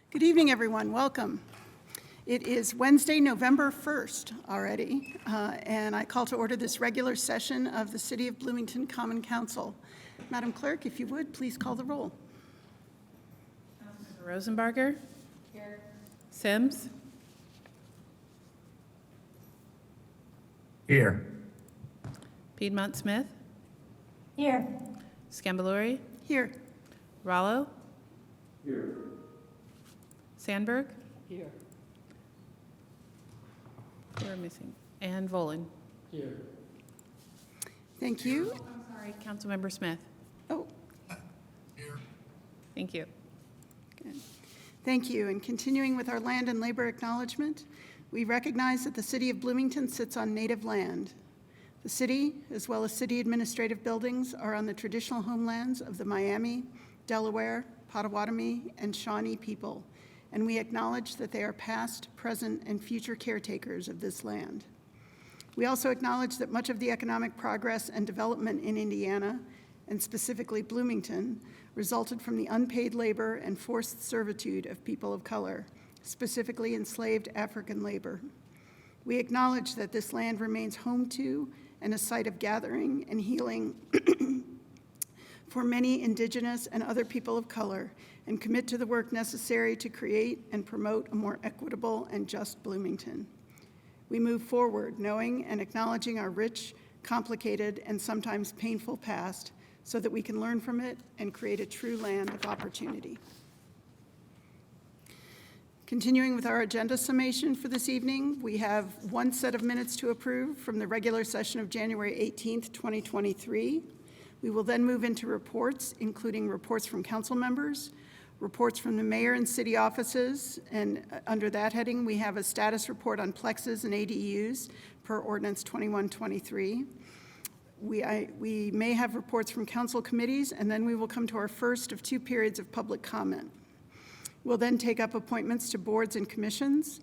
Good evening, everyone. Welcome. It is Wednesday, November 1st already, and I call to order this regular session of the City of Bloomington Common Council. Madam Clerk, if you would, please call the roll. Rosenbarger. Here. Sims. Here. Piedmont Smith. Here. Scambalori. Here. Rollo. Here. Sandberg. Here. We're missing. And Volin. Here. Thank you. I'm sorry, Councilmember Smith. Oh, Here. Thank you. good. Thank you. And continuing with our land and labor acknowledgement, we recognize that the City of Bloomington sits on native land. The city, as well as city administrative buildings, are on the traditional homelands of the Miami, Delaware, Potawatomi, and Shawnee people, and we acknowledge that they are past, present, and future caretakers of this land. We also acknowledge that much of the economic progress and development in Indiana, and specifically Bloomington, resulted from the unpaid labor and forced servitude of people of color, specifically enslaved African labor. We acknowledge that this land remains home to and a site of gathering and healing for many Indigenous and other people of color, and commit to the work necessary to create and promote a more equitable and just Bloomington. We move forward knowing and acknowledging our rich, complicated, and sometimes painful past so that we can learn from it and create a true land of opportunity. Continuing with our agenda summation for this evening, we have one set of minutes to approve from the regular session of January 18th, 2023. We will then move into reports, including reports from council members, reports from the mayor and city offices, and under that heading, we have a status report on plexes and ADUs per ordinance 2123. We may have reports from council committees, and then we will come to our first of two periods of public comment. We'll then take up appointments to boards and commissions.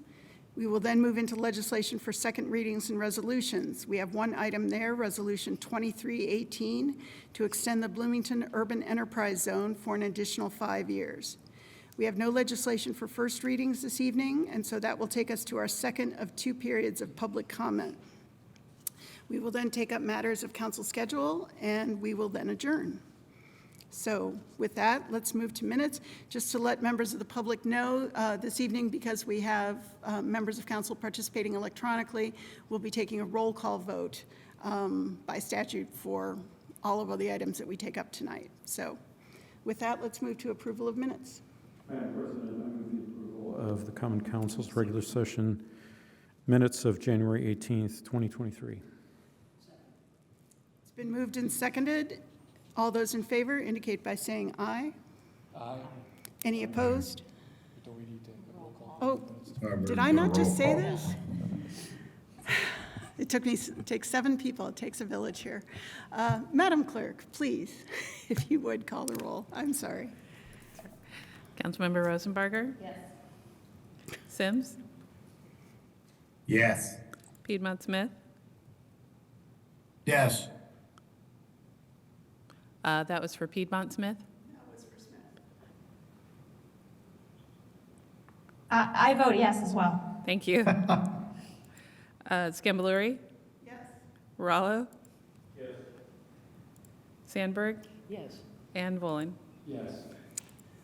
We will then move into legislation for second readings and resolutions. We have one item there, Resolution 2318, to extend the Bloomington Urban Enterprise Zone for an additional 5 years. We have no legislation for first readings this evening, and so that will take us to our second of two periods of public comment. We will then take up matters of council schedule, and we will then adjourn. So with that, let's move to minutes. Just to let members of the public know, this evening, because we have members of council participating electronically, we'll be taking a roll call vote by statute for all of the items that we take up tonight. So with that, let's move to approval of minutes. Madam President, I move the approval of the Common Council's regular session minutes of January 18th, 2023. It's been moved and seconded. All those in favor indicate by saying aye. Aye. Any opposed? Do we need to roll call? Oh, did I not just say this? It takes 7 people. It takes a village here. Madam Clerk, please, if you would call the roll. I'm sorry. Councilmember Rosenbarger. Yes. Sims. Yes. Piedmont Smith. Yes. That was for Piedmont Smith. I vote yes as well. Thank you. Scambalori. Yes. Rollo. Yes. Sandberg. Yes. And Volin. Yes.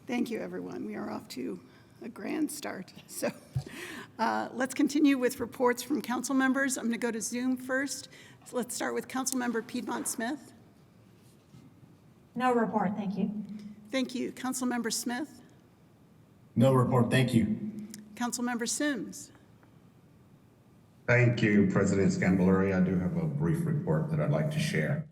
Thank you, everyone. We are off to a grand start. So let's continue with reports from council members. I'm going to go to Zoom first. So let's start with Councilmember Piedmont Smith. No report, thank you. Thank you. Councilmember Smith. No report, thank you. Councilmember Sims. Thank you, President Scambalori. I do have a brief report that I'd like to share.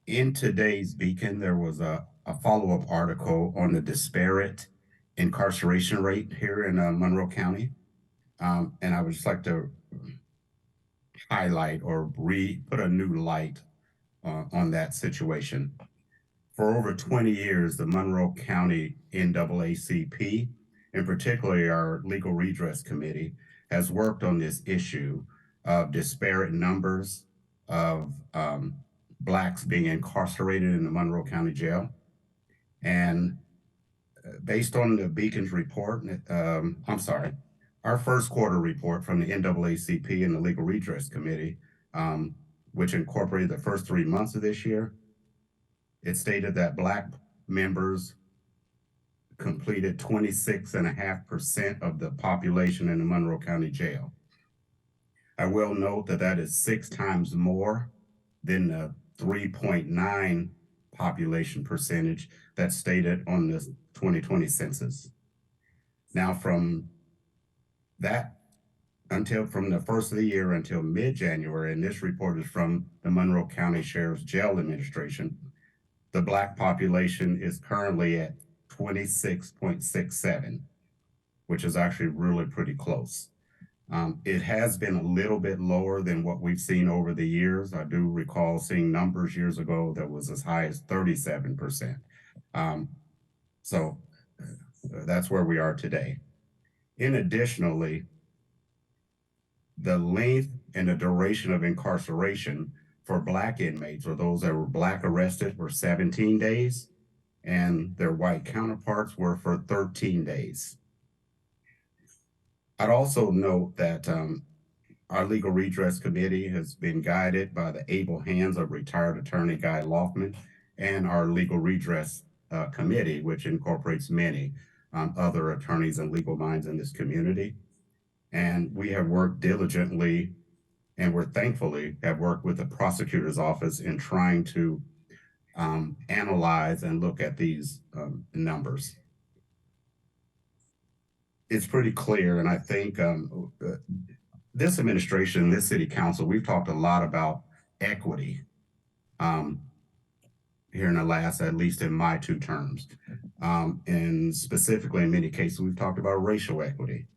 In today's Beacon, there was a follow-up article on the disparate incarceration rate here in Monroe County. And I would just like to highlight or put a new light on that situation. For over 20 years, the Monroe County NAACP, and particularly our Legal Redress Committee, has worked on this issue of disparate numbers of Blacks being incarcerated in the Monroe County Jail. And based on the Beacon's report, our first quarter report from the NAACP and the Legal Redress Committee, which incorporated the first 3 months of this year, it stated that Black members completed 26.5% of the population in the Monroe County Jail. I will note that that is 6 times more than the 3.9 population percentage that's stated on the 2020 census. Now, from the first of the year until mid-January, and this report is from the Monroe County Sheriff's Jail Administration, the Black population is currently at 26.67, which is actually really pretty close. It has been a little bit lower than what we've seen over the years. I do recall seeing numbers years ago that was as high as 37%. So that's where we are today. Additionally, the length and the duration of incarceration for Black inmates, or those that were Black arrested, were 17 days, and their white counterparts were for 13 days. I'd also note that our Legal Redress Committee has been guided by the able hands of retired attorney Guy Loftman and our Legal Redress Committee, which incorporates many other attorneys and legal minds in this community. And we have worked diligently, and we're thankfully have worked with the prosecutor's office in trying to analyze and look at these numbers. It's pretty clear, and I think this administration, this city council, we've talked a lot about equity here in the last, at least in my 2 terms. And specifically, in many cases, we've talked about racial equity.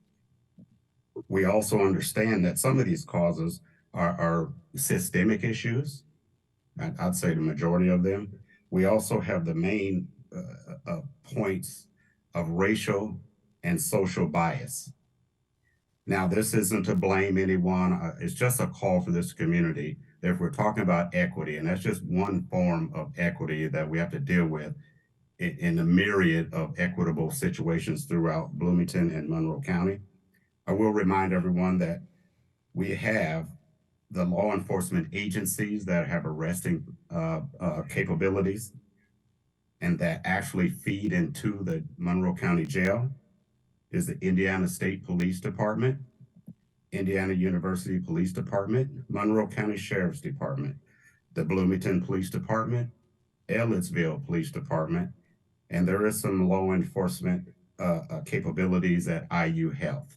We also understand that some of these causes are systemic issues. I'd say the majority of them. We also have the main points of racial and social bias. Now, this isn't to blame anyone. It's just a call for this community that if we're talking about equity, and that's just one form of equity that we have to deal with in the myriad of equitable situations throughout Bloomington and Monroe County. I will remind everyone that we have the law enforcement agencies that have arresting capabilities and that actually feed into the Monroe County Jail is the Indiana State Police Department, Indiana University Police Department, Monroe County Sheriff's Department, the Bloomington Police Department, Ellettsville Police Department, and there is some law enforcement capabilities at IU Health.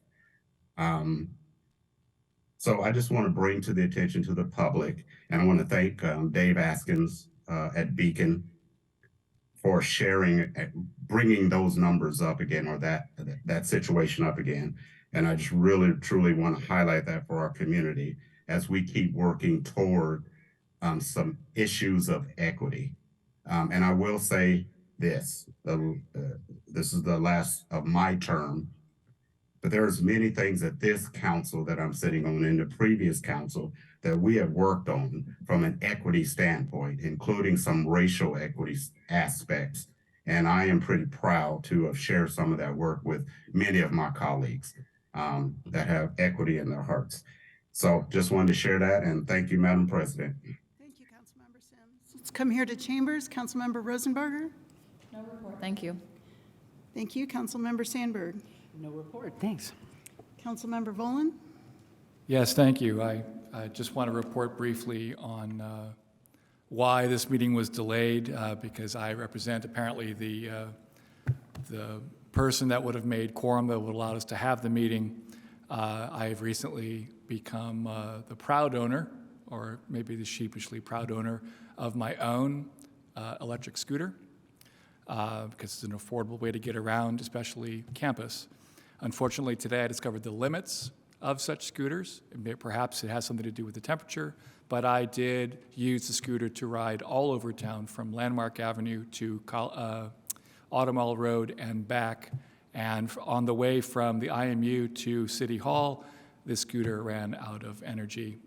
So I just want to bring to the attention to the public, and I want to thank Dave Askins at Beacon for sharing, bringing those numbers up again, or that situation up again. And I just really, truly want to highlight that for our community as we keep working toward some issues of equity. And I will say this, this is the last of my term, but there's many things that this council that I'm sitting on in the previous council that we have worked on from an equity standpoint, including some racial equity aspects. And I am pretty proud to have shared some of that work with many of my colleagues that have equity in their hearts. So just wanted to share that, and thank you, Madam President. Thank you, Councilmember Sims. Let's come here to Chambers. Councilmember Rosenberger. No report. Thank you. Thank you, Councilmember Sandberg. No report, thanks. Councilmember Volin. Yes, thank you. I just want to report briefly on why this meeting was delayed, because I represent apparently the person that would have made quorum that would allow us to have the meeting. I have recently become the proud owner, or maybe the sheepishly proud owner, of my own electric scooter, because it's an affordable way to get around, especially campus. Unfortunately, today I discovered the limits of such scooters. Perhaps it has something to do with the temperature, but I did use the scooter to ride all over town from Landmark Avenue to Automall Road and back. And on the way from the IMU to City Hall, this scooter ran out of energy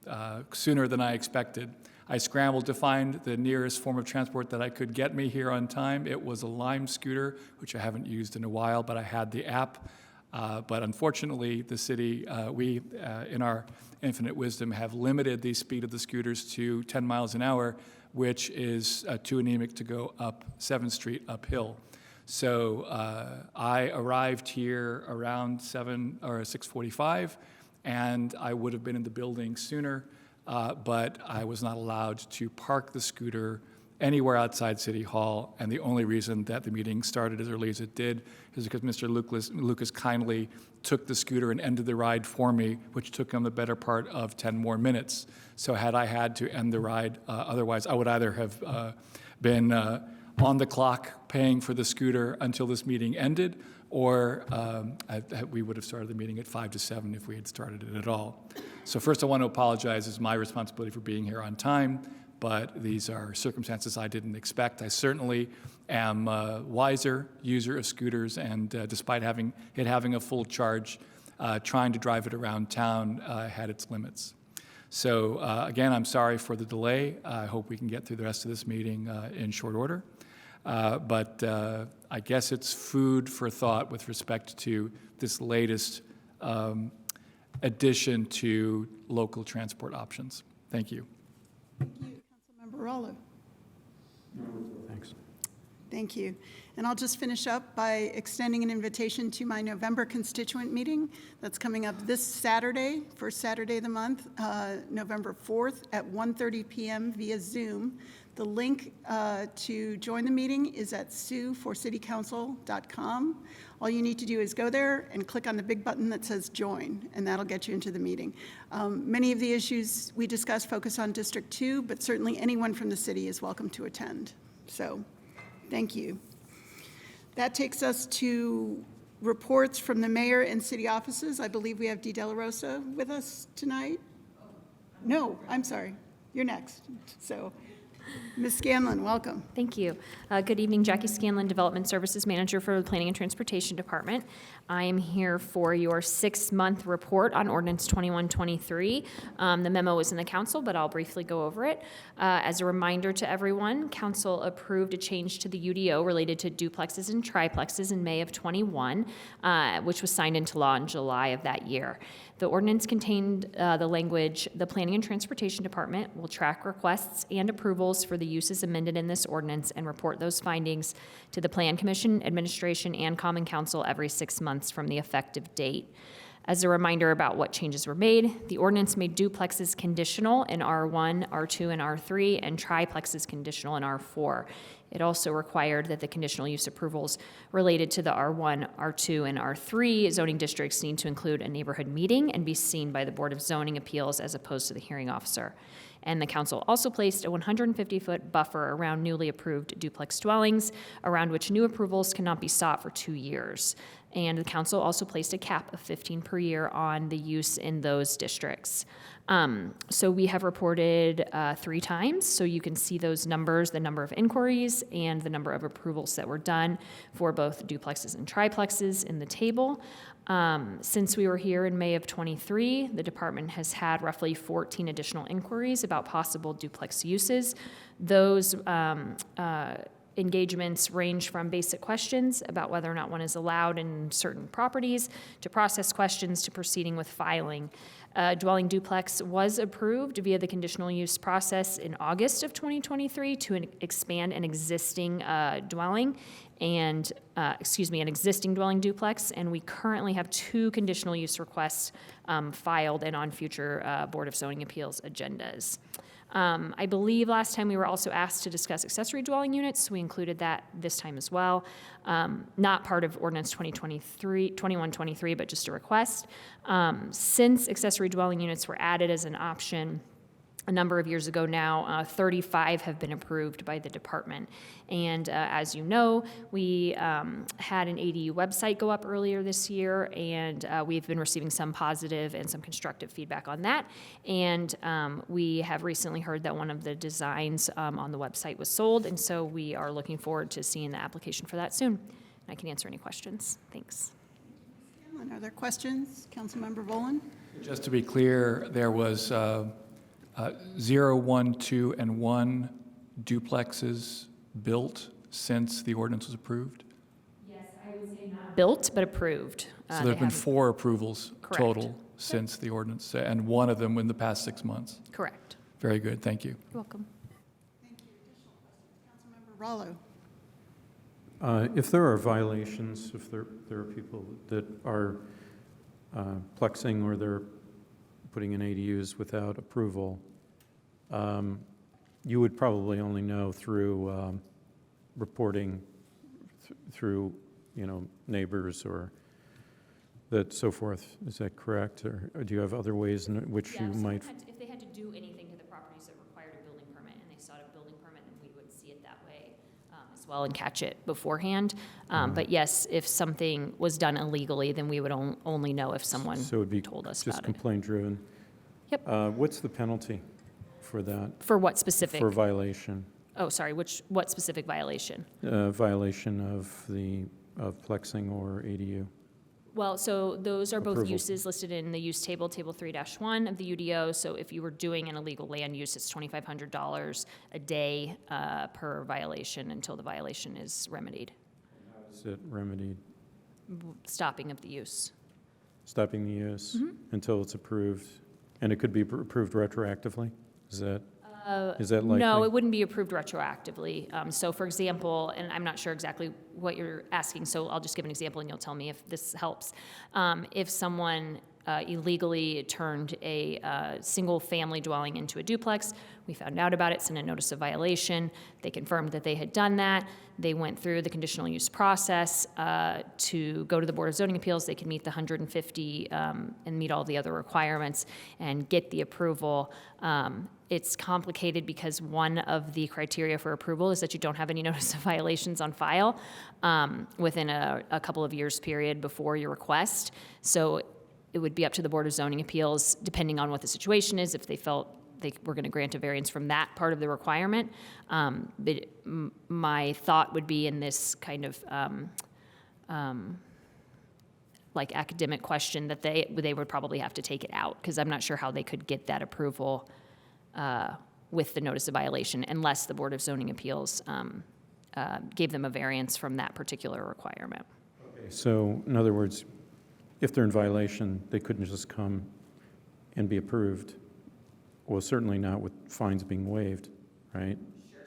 sooner than I expected. I scrambled to find the nearest form of transport that I could get me here on time. It was a Lime scooter, which I haven't used in a while, but I had the app. But unfortunately, the city, we, in our infinite wisdom, have limited the speed of the scooters to 10 miles an hour, which is too anemic to go up 7th Street uphill. So I arrived here around 6:45, and I would have been in the building sooner, but I was not allowed to park the scooter anywhere outside City Hall, and the only reason that the meeting started as early as it did is because Mr. Lucas kindly took the scooter and ended the ride for me, which took him the better part of 10 more minutes. So had I had to end the ride, otherwise I would either have been on the clock paying for the scooter until this meeting ended, or we would have started the meeting at 5 to 7 if we had started it at all. So first I want to apologize. It's my responsibility for being here on time, but these are circumstances I didn't expect. I certainly am a wiser user of scooters, and despite having a full charge, trying to drive it around town had its limits. So again, I'm sorry for the delay. I hope we can get through the rest of this meeting in short order. But I guess it's food for thought with respect to this latest addition to local transport options. Thank you. Thank you. Councilmember Rallo. Thanks. Thank you. And I'll just finish up by extending an invitation to my November constituent meeting that's coming up this Saturday, first Saturday of the month, November 4th at 1:30 p.m. via Zoom. The link to join the meeting is at sueforcitycouncil.com. All you need to do is go there and click on the big button that says join, and that'll get you into the meeting. Many of the issues we discussed focus on District 2, but certainly anyone from the city is welcome to attend. So thank you. That takes us to reports from the mayor and city offices. I believe we have Dee Della Rosa with us tonight. No, I'm sorry. You're next. So Ms. Scanlon, welcome. Thank you. Good evening, Jackie Scanlon, Development Services Manager for the Planning and Transportation Department. I am here for your 6-month report on Ordinance 2123. The memo was in the council, but I'll briefly go over it. As a reminder to everyone, council approved a change to the UDO related to duplexes and triplexes in May of 21, which was signed into law in July of that year. The ordinance contained the language, the Planning and Transportation Department will track requests and approvals for the uses amended in this ordinance and report those findings to the Plan Commission, Administration, and Common Council every 6 months from the effective date. As a reminder about what changes were made, the ordinance made duplexes conditional in R1, R2, and R3, and triplexes conditional in R4. It also required that the conditional use approvals related to the R1, R2, and R3 zoning districts need to include a neighborhood meeting and be seen by the Board of Zoning Appeals as opposed to the hearing officer. And the council also placed a 150-foot buffer around newly approved duplex dwellings, around which new approvals cannot be sought for 2 years. And the council also placed a cap of 15 per year on the use in those districts. So we have reported 3 times, so you can see those numbers, the number of inquiries and the number of approvals that were done for both duplexes and triplexes in the table. Since we were here in May of 23, the department has had roughly 14 additional inquiries about possible duplex uses. Those engagements range from basic questions about whether or not one is allowed in certain properties to process questions to proceeding with filing. Dwelling duplex was approved via the conditional use process in August of 2023 to expand an existing dwelling and, an existing dwelling duplex, and we currently have 2 conditional use requests filed and on future Board of Zoning Appeals agendas. I believe last time we were also asked to discuss accessory dwelling units, so we included that this time as well. Not part of Ordinance 2123, but just a request. Since accessory dwelling units were added as an option a number of years ago now, 35 have been approved by the department. And as you know, we had an ADU website go up earlier this year, and we've been receiving some positive and some constructive feedback on that. And we have recently heard that one of the designs on the website was sold, and so we are looking forward to seeing the application for that soon. I can answer any questions. Thanks. Are there questions? Councilmember Volin? Just to be clear, there was 0, 1, 2, and 1 duplexes built since the ordinance was approved? Built, but approved. So They there have been haven't- 4 approvals Correct. total since the ordinance, and one of them in the past 6 months. Correct. Very good, thank you. You're welcome. Councilmember Rallo. If there are violations, if there are people that are plexing or they're putting in ADUs without approval, you would probably only know through reporting through, neighbors or that so forth. Is that correct? Or do you have other ways in which you might? If they had to do anything to the properties that required a building permit and they sought a building permit, then we would see it that way as well and catch it beforehand. But yes, if something was done illegally, then we would only know if someone So it would be told us just about it. complaint driven? Yep. What's the penalty for that? For what specific? For violation? Oh, sorry, what specific violation? Violation of plexing or ADU? Well, so those are both Approval. uses listed in the use table, Table 3-1 of the UDO. So if you were doing an illegal land use, it's $2,500 a day per violation until the violation is remedied, Is it remedied? stopping of the use. Stopping the use Mm-hmm. until it's approved? And it could be approved retroactively? Is that likely? No, it wouldn't be approved retroactively. So for example, and I'm not sure exactly what you're asking, so I'll just give an example and you'll tell me if this helps. If someone illegally turned a single-family dwelling into a duplex, we found out about it, sent a notice of violation. They confirmed that they had done that. They went through the conditional use process to go to the Board of Zoning Appeals. They can meet the 150 and meet all the other requirements and get the approval. It's complicated because one of the criteria for approval is that you don't have any notice of violations on file within a couple of years period before your request. So it would be up to the Board of Zoning Appeals, depending on what the situation is, if they felt they were going to grant a variance from that part of the requirement. But my thought would be in this kind of like academic question that they would probably have to take it out, because I'm not sure how they could get that approval with the notice of violation unless the Board of Zoning Appeals gave them a variance from that particular requirement. So in other words, if they're in violation, they couldn't just come and be approved? Well, certainly not with fines being waived, right?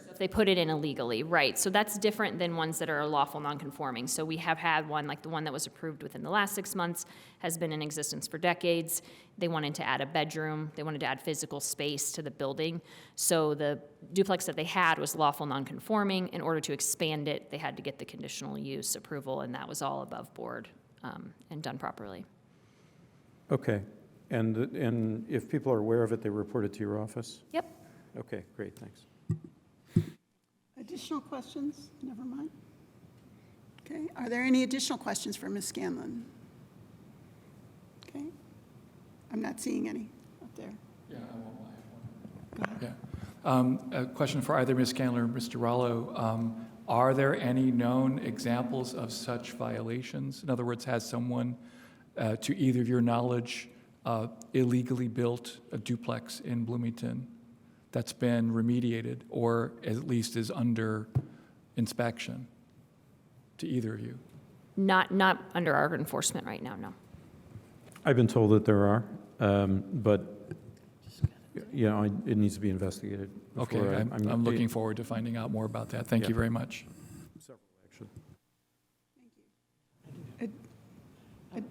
If they put it in illegally, right. So that's different than ones that are lawful nonconforming. So we have had one, like the one that was approved within the last 6 months, has been in existence for decades. They wanted to add a bedroom. They wanted to add physical space to the building. So the duplex that they had was lawful nonconforming. In order to expand it, they had to get the conditional use approval, and that was all above board and done properly. Okay. And if people are aware of it, they report it to your office? Yep. Okay, great, thanks. Additional questions? Never mind. Okay, are there any additional questions for Ms. Scanlon? Okay, I'm not seeing any up there. Yeah, I won't lie. Go ahead. Yeah. A question for either Ms. Scanlon or Mr. Rallo. Are there any known examples of such violations? In other words, has someone, to either of your knowledge, illegally built a duplex in Bloomington that's been remediated or at least is under inspection, to either of you? Not under our enforcement right now, no. I've been told that there are, but, it needs to be investigated. Okay, before I'm looking forward to finding out more about that. Thank you Yeah. very much. Several, actually.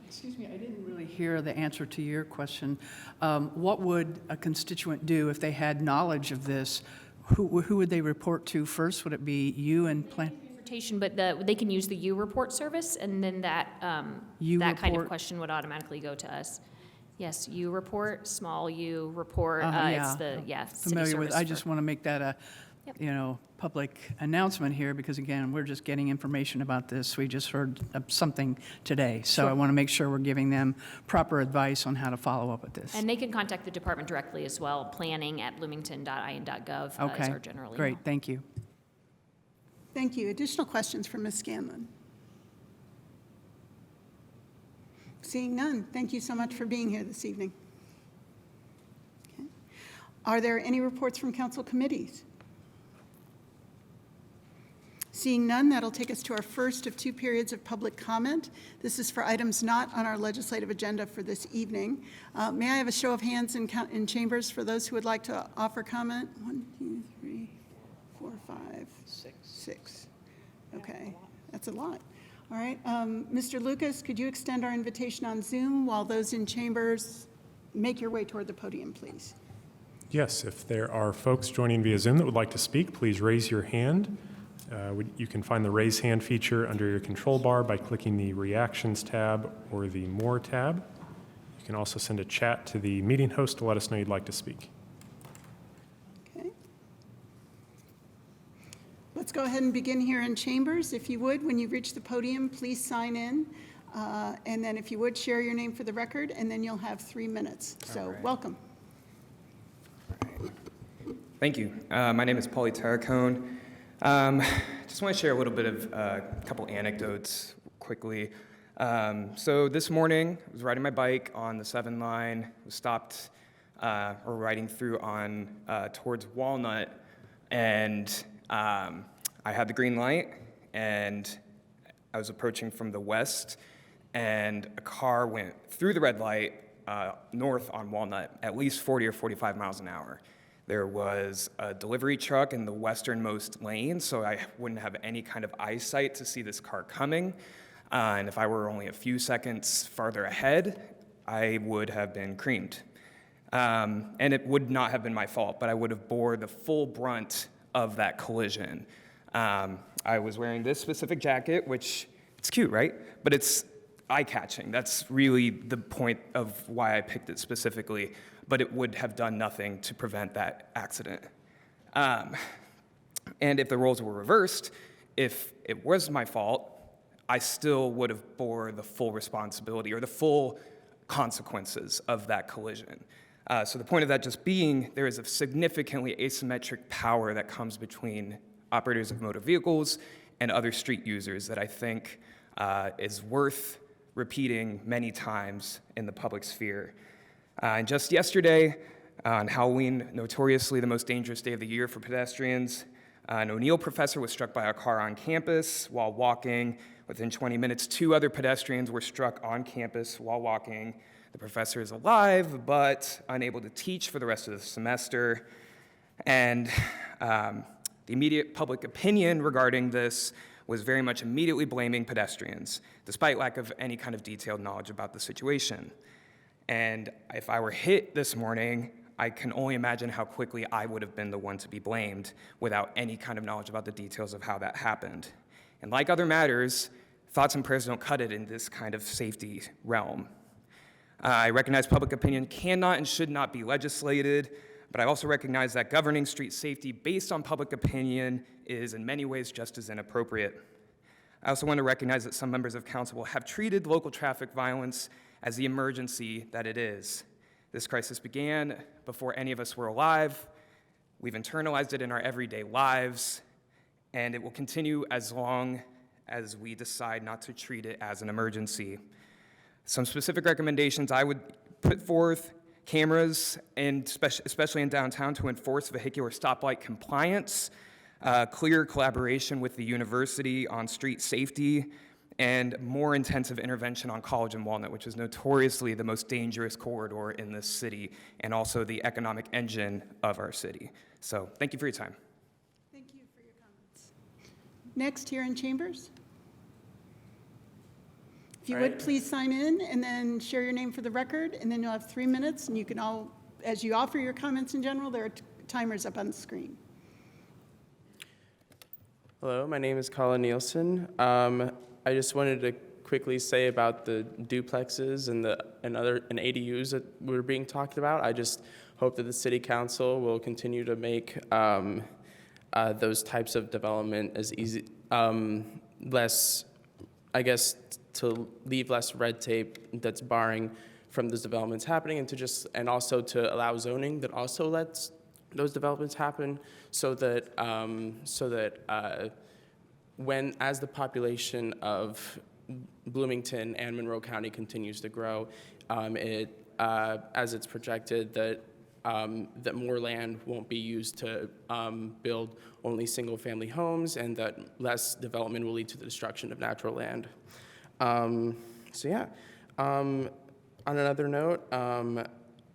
Excuse me, I didn't really hear the answer to your question. What would a constituent do if they had knowledge of this? Who would they report to first? Would it be you and plan? Transportation, but they can use the U report service, and then that U that kind of report? question would automatically go to us. Yes, U report, small U report. Yeah. It's the city Familiar with, service I for- just want to make that a, Yep. public announcement here, because again, we're just getting information about this. We just heard of something today. So I want to make sure we're giving them proper advice on how to follow up with this. And they can contact the department directly as well, planning@bloomington.in.gov is Okay, our general email. great, thank you. Thank you. Additional questions for Ms. Scanlon? Seeing none, thank you so much for being here this evening. Okay. Are there any reports from council committees? Seeing none, that'll take us to our first of 2 periods of public comment. This is for items not on our legislative agenda for this evening. May I have a show of hands in chambers for those who would like to offer comment? 1, 2, 3, 4, 5, 6. Okay, that's a lot. All right, Mr. Lucas, could you extend our invitation on Zoom while those in chambers make your way toward the podium, please? Yes, if there are folks joining via Zoom that would like to speak, please raise your hand. You can find the raise hand feature under your control bar by clicking the Reactions tab or the More tab. You can also send a chat to the meeting host to let us know you'd like to speak. Okay. Let's go ahead and begin here in chambers. If you would, when you reach the podium, please sign in. And then if you would, share your name for the record, and then you'll have 3 minutes. So welcome. Thank you. My name is Paulie Terracone. Just want to share a little bit of a couple anecdotes quickly. So this morning, I was riding my bike on the 7 line, was stopped or riding through on towards Walnut, and I had the green light, and I was approaching from the west, and a car went through the red light north on Walnut, at least 40 or 45 miles an hour. There was a delivery truck in the westernmost lane, so I wouldn't have any kind of eyesight to see this car coming. And if I were only a few seconds farther ahead, I would have been creamed. And it would not have been my fault, but I would have bore the full brunt of that collision. I was wearing this specific jacket, which it's cute, right? But it's eye-catching. That's really the point of why I picked it specifically. But it would have done nothing to prevent that accident. And if the roles were reversed, if it was my fault, I still would have bore the full responsibility or the full consequences of that collision. So the point of that just being, there is a significantly asymmetric power that comes between operators of motor vehicles and other street users that I think is worth repeating many times in the public sphere. And just yesterday, on Halloween, notoriously the most dangerous day of the year for pedestrians, an O'Neill professor was struck by a car on campus while walking. Within 20 minutes, 2 other pedestrians were struck on campus while walking. The professor is alive, but unable to teach for the rest of the semester. And the immediate public opinion regarding this was very much immediately blaming pedestrians, despite lack of any kind of detailed knowledge about the situation. And if I were hit this morning, I can only imagine how quickly I would have been the one to be blamed without any kind of knowledge about the details of how that happened. And like other matters, thoughts and prayers don't cut it in this kind of safety realm. I recognize public opinion cannot and should not be legislated, but I also recognize that governing street safety based on public opinion is in many ways just as inappropriate. I also want to recognize that some members of council have treated local traffic violence as the emergency that it is. This crisis began before any of us were alive. We've internalized it in our everyday lives, and it will continue as long as we decide not to treat it as an emergency. Some specific recommendations I would put forth: cameras, and especially in downtown, to enforce vehicular stoplight compliance, clear collaboration with the university on street safety, and more intensive intervention on College and Walnut, which is notoriously the most dangerous corridor in this city and also the economic engine of our city. So thank you for your time. Thank you for your comments. Next, here in chambers. If you would, please sign in and then share your name for the record, and then you'll have 3 minutes, and you can all, as you offer your comments in general, there are timers up on the screen. Hello, my name is Colin Nielsen. I just wanted to quickly say about the duplexes and ADUs that were being talked about. I just hope that the city council will continue to make those types of development as easy, less, I guess, to leave less red tape that's barring from those developments happening, and also to allow zoning that also lets those developments happen, so that as the population of Bloomington and Monroe County continues to grow, as it's projected that that more land won't be used to build only single-family homes, and that less development will lead to the destruction of natural land. So yeah. On another note,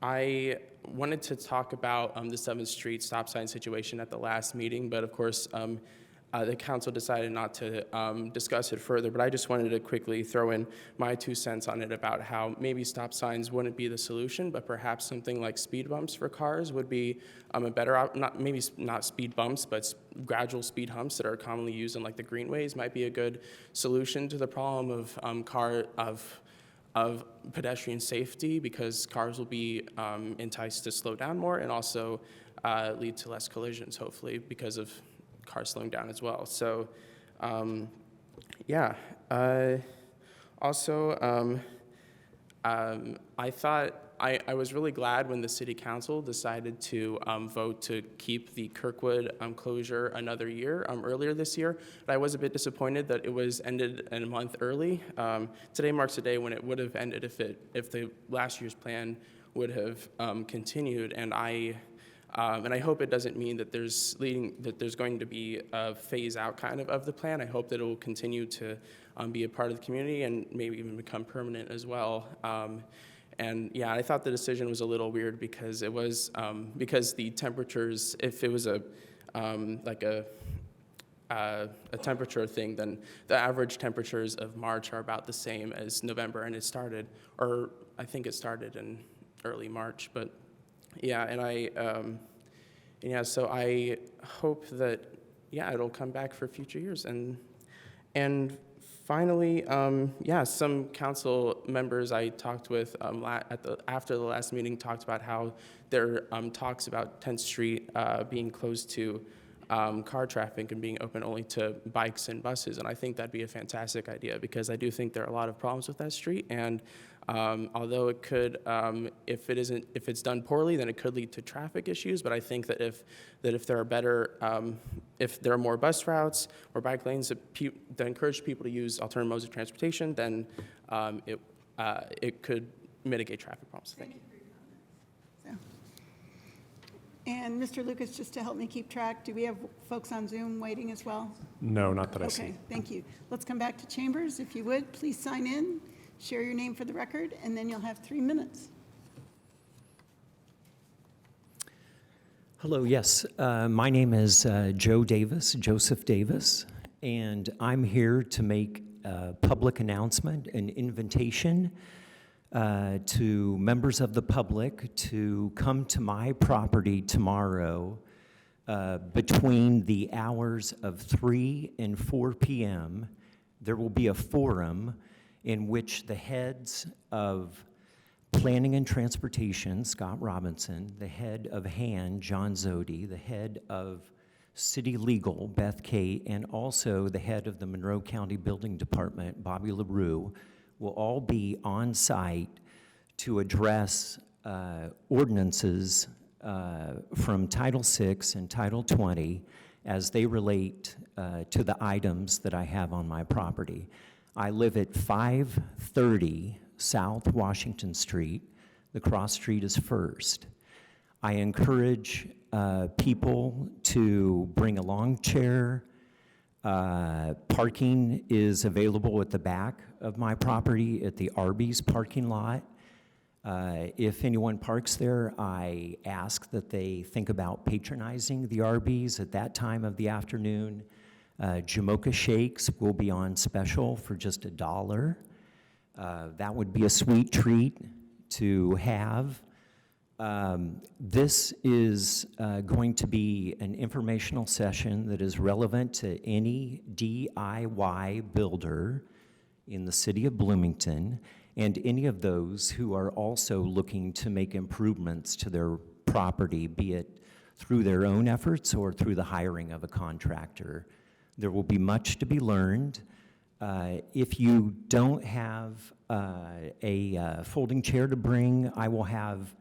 I wanted to talk about the 7th Street stop sign situation at the last meeting, but of course, the council decided not to discuss it further, but I just wanted to quickly throw in my 2 cents on it about how maybe stop signs wouldn't be the solution, but perhaps something like speed bumps for cars would be a better, maybe not speed bumps, but gradual speed humps that are commonly used in like the greenways might be a good solution to the problem of pedestrian safety, because cars will be enticed to slow down more, and also lead to less collisions, hopefully, because of cars slowing down as well. So, yeah. Also, I thought I was really glad when the city council decided to vote to keep the Kirkwood closure another year earlier this year. But I was a bit disappointed that it was ended a month early. Today marks a day when it would have ended if the last year's plan would have continued, and I hope it doesn't mean that there's going to be a phase out kind of the plan. I hope that it will continue to be a part of the community and maybe even become permanent as well. And yeah, I thought the decision was a little weird because it was because the temperatures, if it was a temperature thing, then the average temperatures of March are about the same as November, and I think it started in early March, but yeah, and so I hope that, yeah, it'll come back for future years. And finally, some council members I talked with after the last meeting talked about how there talks about 10th Street being closed to car traffic and being open only to bikes and buses. And I think that'd be a fantastic idea, because I do think there are a lot of problems with that street. And although it could, if it's done poorly, then it could lead to traffic issues. But I think that if there are better, if there are more bus routes or bike lanes that encourage people to use alternative modes of transportation, then it could mitigate traffic problems. Thank you. And Mr. Lucas, just to help me keep track, do we have folks on Zoom waiting as well? No, not that I see. Okay, thank you. Let's come back to Chambers. If you would, please sign in, share your name for the record, and then you'll have 3 minutes. Hello, yes. My name is Joseph Davis, and I'm here to make a public announcement, an invitation to members of the public to come to my property tomorrow between the hours of 3 and 4 p.m. There will be a forum in which the heads of Planning and Transportation, Scott Robinson, the head of HAN, John Zodi, the head of City Legal, Beth Kate, and also the head of the Monroe County Building Department, Bobby LaRue, will all be on site to address ordinances from Title VI and Title 20 as they relate to the items that I have on my property. I live at 530 South Washington Street. The cross street is First. I encourage people to bring a lawn chair. Parking is available at the back of my property at the Arby's parking lot. If anyone parks there, I ask that they think about patronizing the Arby's at that time of the afternoon. Jamocha shakes will be on special for just $1. That would be a sweet treat to have. This is going to be an informational session that is relevant to any DIY builder in the city of Bloomington and any of those who are also looking to make improvements to their property, be it through their own efforts or through the hiring of a contractor. There will be much to be learned. If you don't have a folding chair to bring, I will have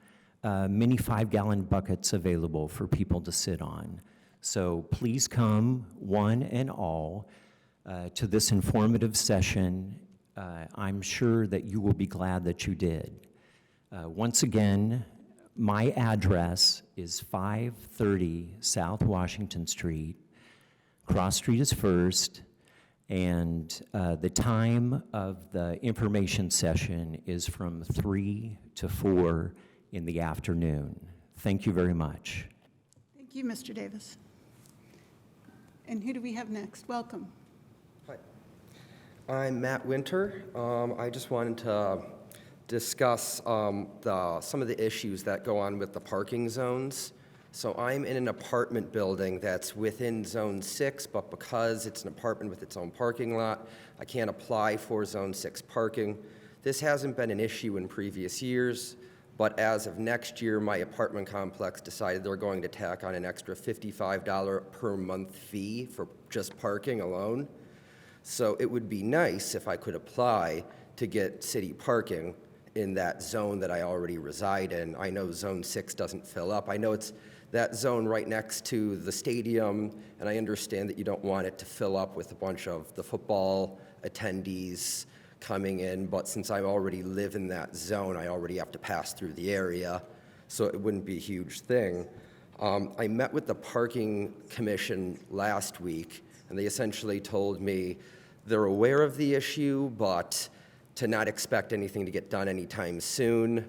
mini 5-gallon buckets available for people to sit on. So please come, one and all, to this informative session. I'm sure that you will be glad that you did. Once again, My address is 530 South Washington Street. Cross Street is first, and the time of the information session is from 3 to 4 in the afternoon. Thank you very much. Thank you, Mr. Davis. And who do we have next? Welcome. Hi, I'm Matt Winter. I just wanted to discuss some of the issues that go on with the parking zones. So I'm in an apartment building that's within Zone 6, but because it's an apartment with its own parking lot, I can't apply for Zone 6 parking. This hasn't been an issue in previous years, but as of next year, my apartment complex decided they're going to tack on an extra $55 per month fee for just parking alone. So it would be nice if I could apply to get city parking in that zone that I already reside in. I know Zone 6 doesn't fill up. I know it's that zone right next to the stadium, and I understand that you don't want it to fill up with a bunch of the football attendees coming in, but since I already live in that zone, I already have to pass through the area, so it wouldn't be a huge thing. I met with the parking commission last week, and they essentially told me they're aware of the issue, but to not expect anything to get done anytime soon.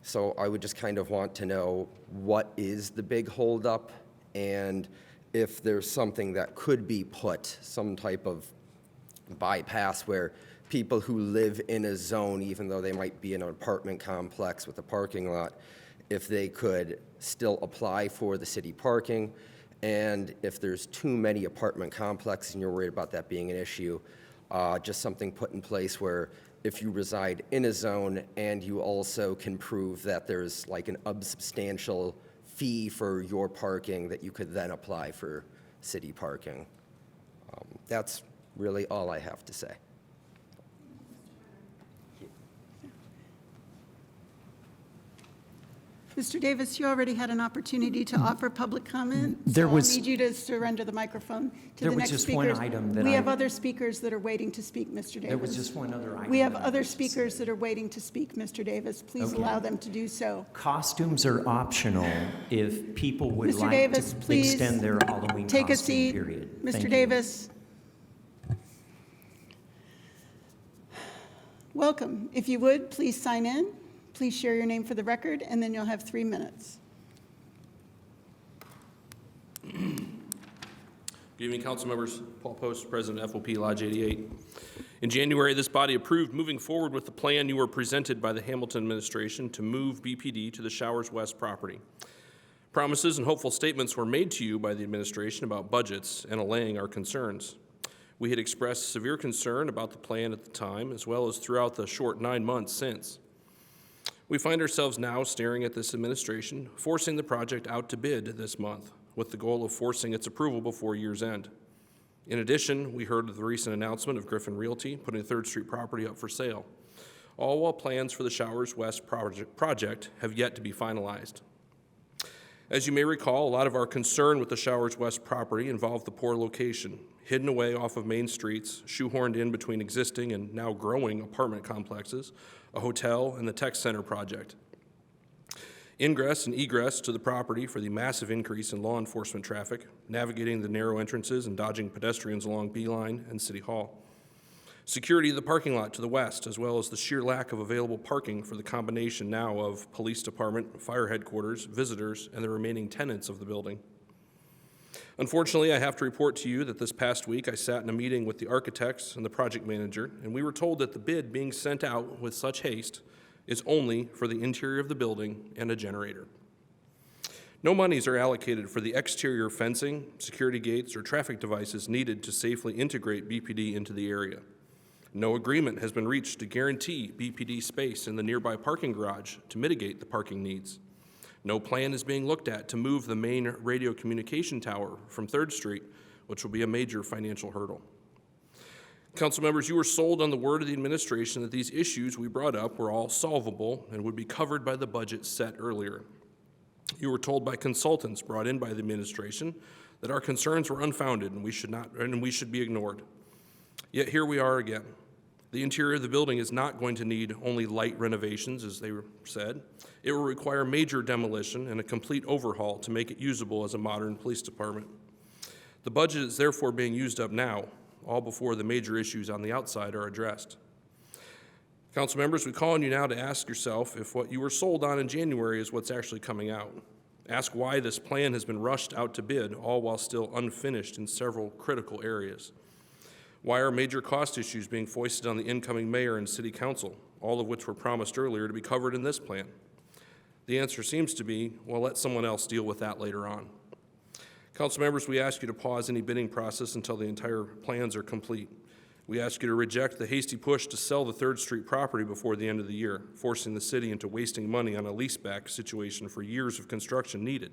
So I would just kind of want to know what is the big holdup, and if there's something that could be put, some type of bypass where people who live in a zone, even though they might be in an apartment complex with a parking lot, if they could still apply for the city parking. And if there's too many apartment complexes and you're worried about that being an issue, just something put in place where if you reside in a zone and you also can prove that there's like an unsubstantial fee for your parking, that you could then apply for city parking. That's really all I have to say. Mr. Davis, you already had an opportunity to offer public comment. There was- So I'll need you to surrender the microphone to There the was next just speakers. one item that We I- have other speakers that are waiting to speak, Mr. Davis. There was just one other item. We have that I other wanted to speakers say. that are waiting to speak, Mr. Davis. Please Okay. allow them to do so. Costumes are optional if people would Mr. like Davis, to please extend their Halloween take a costume seat. period. Thank Mr. you. Davis. Welcome. If you would, please sign in. Please share your name for the record, and then you'll have 3 minutes. Good evening, council members. Paul Post, President, FOP Lodge 88. In January, this body approved moving forward with the plan you were presented by the Hamilton administration to move BPD to the Showers West property. Promises and hopeful statements were made to you by the administration about budgets and allaying our concerns. We had expressed severe concern about the plan at the time, as well as throughout the short 9 months since. We find ourselves now staring at this administration forcing the project out to bid this month, with the goal of forcing its approval before year's end. In addition, we heard of the recent announcement of Griffin Realty putting 3rd Street property up for sale, all while plans for the Showers West project have yet to be finalized. As you may recall, a lot of our concern with the Showers West property involved the poor location, hidden away off of main streets, shoehorned in between existing and now growing apartment complexes, a hotel, and the tech center project. Ingress and egress to the property for the massive increase in law enforcement traffic, navigating the narrow entrances and dodging pedestrians along Beeline and City Hall. Security of the parking lot to the west, as well as the sheer lack of available parking for the combination now of police department, fire headquarters, visitors, and the remaining tenants of the building. Unfortunately, I have to report to you that this past week I sat in a meeting with the architects and the project manager, and we were told that the bid being sent out with such haste is only for the interior of the building and a generator. No monies are allocated for the exterior fencing, security gates, or traffic devices needed to safely integrate BPD into the area. No agreement has been reached to guarantee BPD space in the nearby parking garage to mitigate the parking needs. No plan is being looked at to move the main radio communication tower from 3rd Street, which will be a major financial hurdle. Council members, you were sold on the word of the administration that these issues we brought up were all solvable and would be covered by the budget set earlier. You were told by consultants brought in by the administration that our concerns were unfounded and we should be ignored. Yet here we are again. The interior of the building is not going to need only light renovations, as they said. It will require major demolition and a complete overhaul to make it usable as a modern police department. The budget is therefore being used up now, all before the major issues on the outside are addressed. Council members, we call on you now to ask yourself if what you were sold on in January is what's actually coming out. Ask why this plan has been rushed out to bid, all while still unfinished in several critical areas. Why are major cost issues being foisted on the incoming mayor and city council, all of which were promised earlier to be covered in this plan? The answer seems to be, well, let someone else deal with that later on. Council members, we ask you to pause any bidding process until the entire plans are complete. We ask you to reject the hasty push to sell the 3rd Street property before the end of the year, forcing the city into wasting money on a leaseback situation for years of construction needed.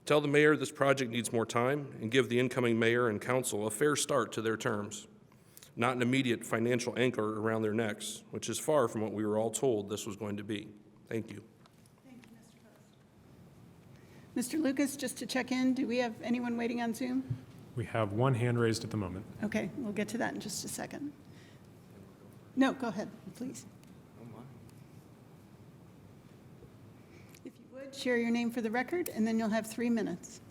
Tell the mayor this project needs more time and give the incoming mayor and council a fair start to their terms, not an immediate financial anchor around their necks, which is far from what we were all told this was going to be. Thank you. Mr. Lucas, just to check in, do we have anyone waiting on Zoom? We have one hand raised at the moment. Okay, we'll get to that in just a second. No, go ahead, please. If you would, share your name for the record, and then you'll have 3 minutes.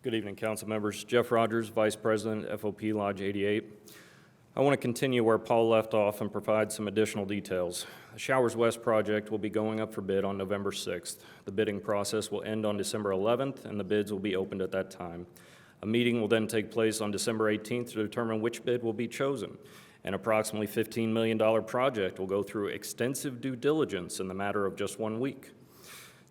Good evening, council members. Jeff Rogers, Vice President, FOP Lodge 88. I want to continue where Paul left off and provide some additional details. The Showers West project will be going up for bid on November 6th. The bidding process will end on December 11th, and the bids will be opened at that time. A meeting will then take place on December 18th to determine which bid will be chosen. An approximately $15 million project will go through extensive due diligence in the matter of just 1 week.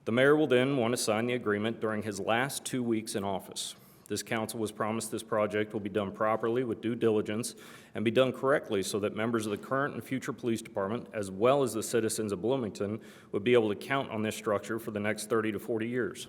The mayor will then want to sign the agreement during his last 2 weeks in office. This council was promised this project will be done properly with due diligence and be done correctly so that members of the current and future police department, as well as the citizens of Bloomington, would be able to count on this structure for the next 30 to 40 years.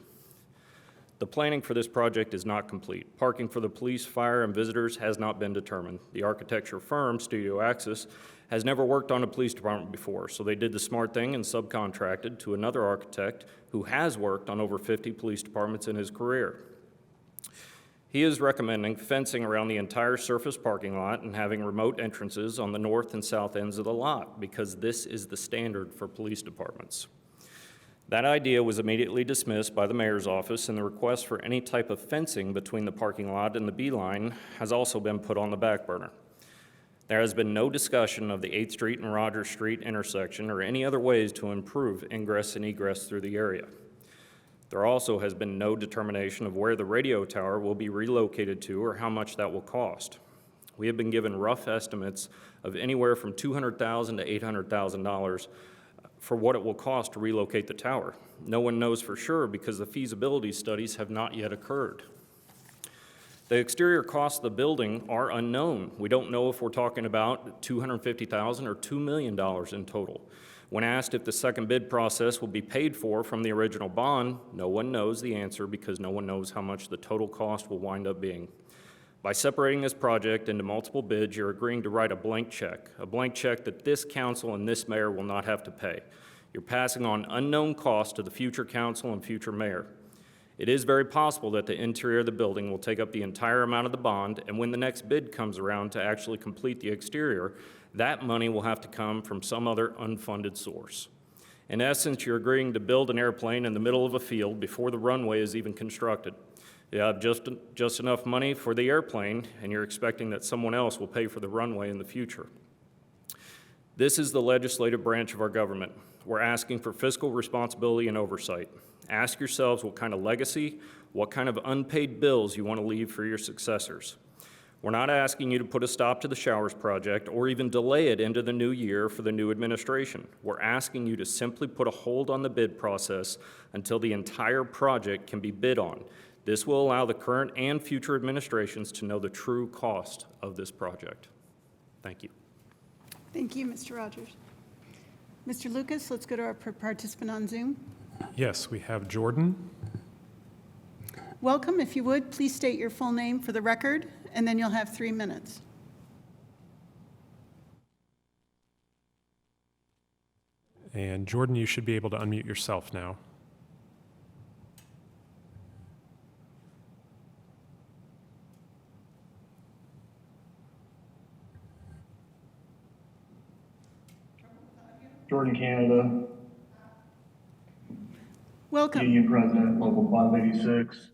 The planning for this project is not complete. Parking for the police, fire, and visitors has not been determined. The architecture firm, Studio Axis, has never worked on a police department before, so they did the smart thing and subcontracted to another architect who has worked on over 50 police departments in his career. He is recommending fencing around the entire surface parking lot and having remote entrances on the north and south ends of the lot because this is the standard for police departments. That idea was immediately dismissed by the mayor's office, and the request for any type of fencing between the parking lot and the B line has also been put on the back burner. There has been no discussion of the 8th Street and Rogers Street intersection or any other ways to improve ingress and egress through the area. There also has been no determination of where the radio tower will be relocated to or how much that will cost. We have been given rough estimates of anywhere from $200,000 to $800,000 for what it will cost to relocate the tower. No one knows for sure because the feasibility studies have not yet occurred. The exterior costs of the building are unknown. We don't know if we're talking about $250,000 or $2 million in total. When asked if the second bid process will be paid for from the original bond, no one knows the answer because no one knows how much the total cost will wind up being. By separating this project into multiple bids, you're agreeing to write a blank check that this council and this mayor will not have to pay. You're passing on unknown costs to the future council and future mayor. It is very possible that the interior of the building will take up the entire amount of the bond, and when the next bid comes around to actually complete the exterior, that money will have to come from some other unfunded source. In essence, you're agreeing to build an airplane in the middle of a field before the runway is even constructed. You have just enough money for the airplane, and you're expecting that someone else will pay for the runway in the future. This is the legislative branch of our government. We're asking for fiscal responsibility and oversight. Ask yourselves what kind of legacy, what kind of unpaid bills you want to leave for your successors. We're not asking you to put a stop to the Showers project or even delay it into the new year for the new administration. We're asking you to simply put a hold on the bid process until the entire project can be bid on. This will allow the current and future administrations to know the true cost of this project. Thank you. Thank you, Mr. Rogers. Mr. Lucas, let's go to our participant on Zoom. Yes, we have Jordan. Welcome. If you would, please state your full name for the record, and then you'll have 3 minutes. And Jordan, you should be able to unmute yourself now. Jordan, Canada. Welcome. Union President, Local 586.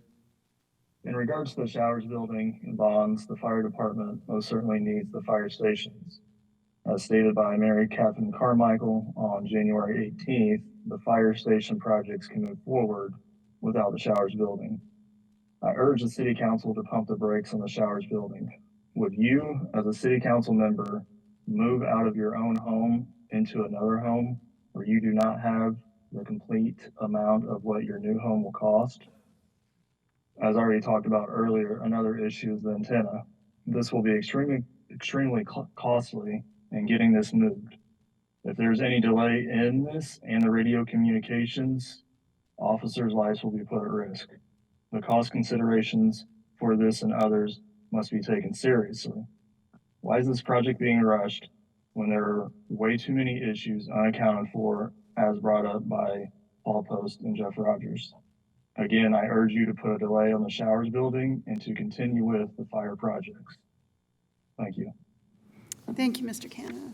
In regards to the Showers Building and bonds, the fire department most certainly needs the fire stations. As stated by Mary Catherine Carmichael on January 18th, the fire station projects can move forward without the Showers Building. I urge the City Council to pump the brakes on the Showers Building. Would you, as a City Council member, move out of your own home into another home where you do not have the complete amount of what your new home will cost? As already talked about earlier, another issue is the antenna. This will be extremely costly in getting this moved. If there's any delay in this and the radio communications, officers' lives will be put at risk. The cost considerations for this and others must be taken seriously. Why is this project being rushed when there are way too many issues unaccounted for, as brought up by Paul Post and Jeff Rogers? Again, I urge you to put a delay on the Showers Building and to continue with the fire projects. Thank you. Thank you, Mr. Canada.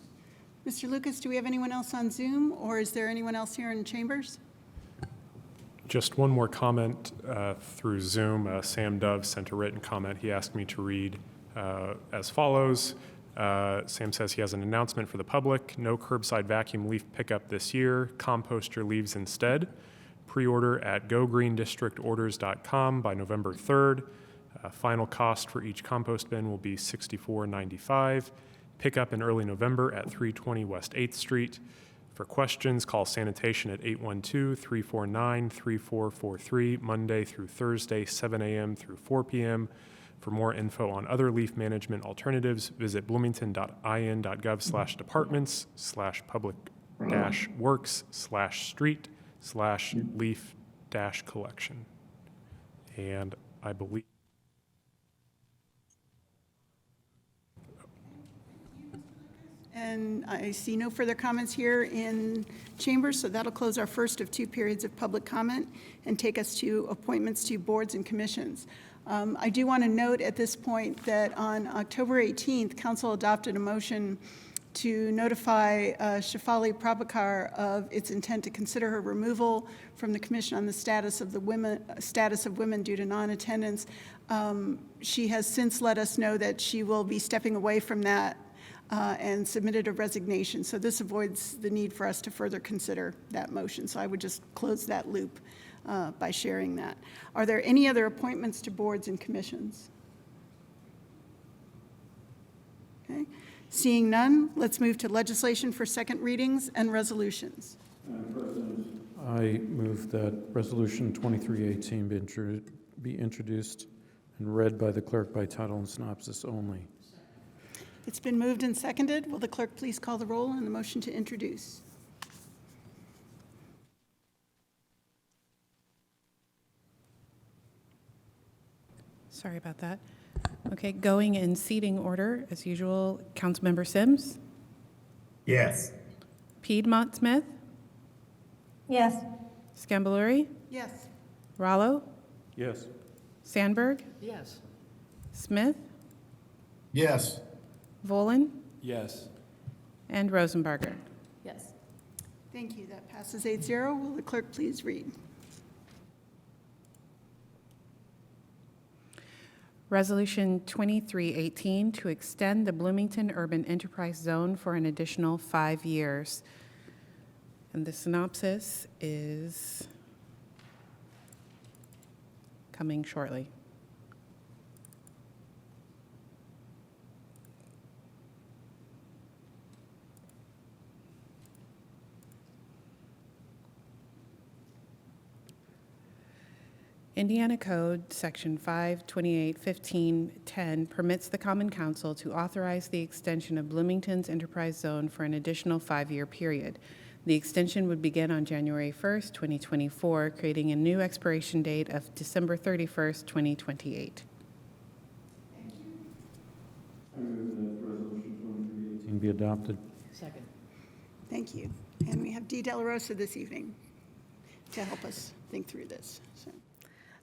Mr. Lucas, do we have anyone else on Zoom, or is there anyone else here in chambers? Just one more comment through Zoom. Sam Dove sent a written comment he asked me to read as follows. Sam says he has an announcement for the public. No curbside vacuum leaf pickup this year. Composter leaves instead. Pre-order at gogreendistrictorders.com by November 3rd. Final cost for each compost bin will be $64.95. Pickup in early November at 320 West 8th Street. For questions, call sanitation at 812-349-3443, Monday through Thursday, 7 a.m. through 4 p.m. For more info on other leaf management alternatives, visit bloomington.in.gov/departments/public-works/street/leaf-collection. And I believe And I see no further comments here in chambers, so that'll close our first of two periods of public comment and take us to appointments to boards and commissions. I do want to note at this point that on October 18th, Council adopted a motion to notify Shefali Prabhakar of its intent to consider her removal from the Commission on the Status of Women due to non-attendance. She has since let us know that she will be stepping away from that and submitted a resignation. So this avoids the need for us to further consider that motion. So I would just close that loop by sharing that. Are there any other appointments to boards and commissions? Okay. Seeing none, let's move to legislation for second readings and resolutions. I move that Resolution 2318 be introduced and read by the clerk by title and synopsis only. It's been moved and seconded. Will the clerk please call the roll on the motion to introduce? Sorry about that. Okay, going in seating order, as usual, Councilmember Sims, Yes. Piedmont Smith, Yes. Scambaluri, Yes. Rallo, Yes. Sandberg, Yes. Smith, Yes. Volin, Yes. and Rosenbarger. Yes. Thank you. That passes 8-0. Will the clerk please read? Resolution 2318 to extend the Bloomington Urban Enterprise Zone for an additional 5 years. And the synopsis is coming shortly. Indiana Code, Section 528-15-10 permits the Common Council to authorize the extension of Bloomington's Enterprise Zone for an additional 5-year period. The extension would begin on January 1st, 2024, creating a new expiration date of December 31st, 2028. I move that Resolution 2318 be adopted. Second. Thank you. And we have Dee Dela Rosa this evening to help us think through this. So.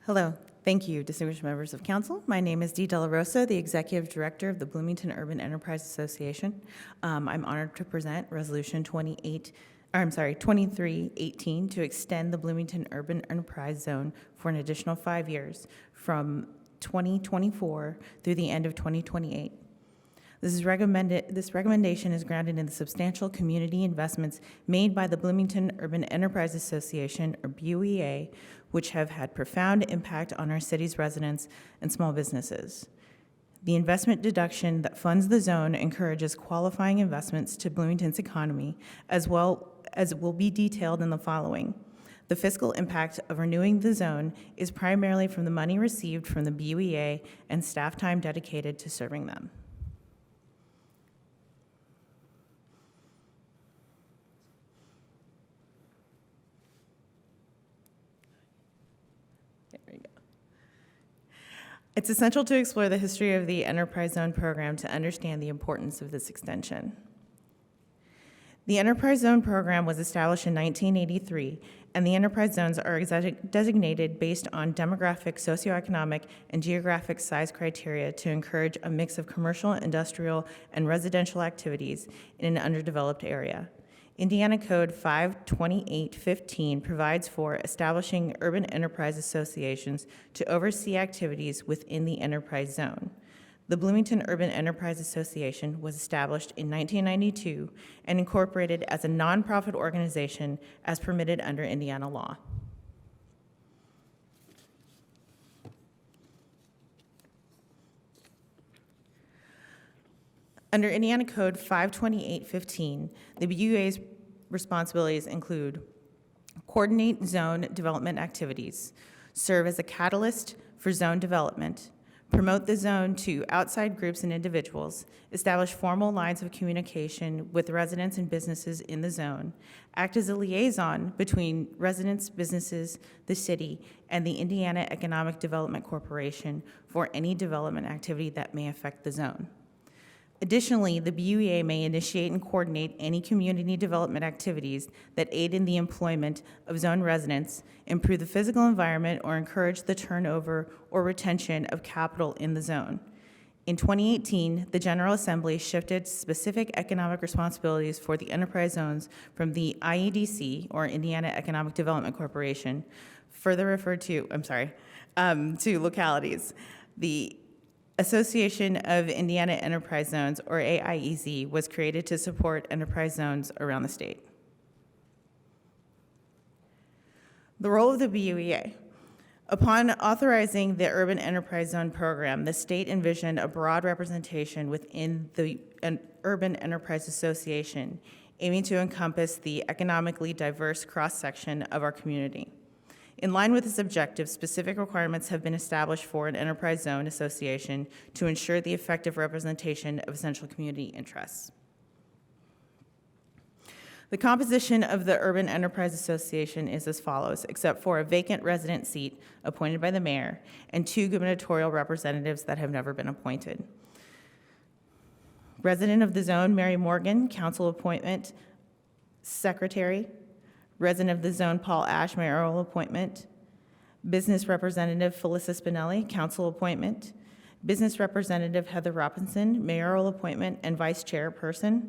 Hello. Thank you, distinguished members of council. My name is Dee Dela Rosa, the Executive Director of the Bloomington Urban Enterprise Association. I'm honored to present Resolution 2318 2318 to extend the Bloomington Urban Enterprise Zone for an additional 5 years from 2024 through the end of 2028. This recommendation is grounded in the substantial community investments made by the Bloomington Urban Enterprise Association, or BUEA, which have had profound impact on our city's residents and small businesses. The investment deduction that funds the zone encourages qualifying investments to Bloomington's economy, as well as will be detailed in the following. The fiscal impact of renewing the zone is primarily from the money received from the BUEA and staff time dedicated to serving them. It's essential to explore the history of the Enterprise Zone program to understand the importance of this extension. The Enterprise Zone program was established in 1983, and the Enterprise Zones are designated based on demographic, socioeconomic, and geographic size criteria to encourage a mix of commercial, industrial, and residential activities in an underdeveloped area. Indiana Code 52815 provides for establishing urban enterprise associations to oversee activities within the enterprise zone. The Bloomington Urban Enterprise Association was established in 1992 and incorporated as a nonprofit organization as permitted under Indiana law. Under Indiana Code 52815, the BUA's responsibilities include coordinate zone development activities, serve as a catalyst for zone development, promote the zone to outside groups and individuals, establish formal lines of communication with residents and businesses in the zone, act as a liaison between residents, businesses, the city, and the Indiana Economic Development Corporation for any development activity that may affect the zone. Additionally, the BUEA may initiate and coordinate any community development activities that aid in the employment of zone residents, improve the physical environment, or encourage the turnover or retention of capital in the zone. In 2018, the General Assembly shifted specific economic responsibilities for the enterprise zones from the IEDC, or Indiana Economic Development Corporation, further referred to, to localities. The Association of Indiana Enterprise Zones, or AIEZ, was created to support enterprise zones around the state. The role of the BUEA. Upon authorizing the Urban Enterprise Zone program, the state envisioned a broad representation within the Urban Enterprise Association, aiming to encompass the economically diverse cross-section of our community. In line with this objective, specific requirements have been established for an enterprise zone association to ensure the effective representation of essential community interests. The composition of the Urban Enterprise Association is as follows, except for a vacant resident seat appointed by the mayor and 2 gubernatorial representatives that have never been appointed. Resident of the zone, Mary Morgan, council appointment, secretary. Resident of the zone, Paul Ash, mayoral appointment. Business representative, Felissa Spinelli, council appointment. Business representative, Heather Robinson, mayoral appointment and vice chairperson.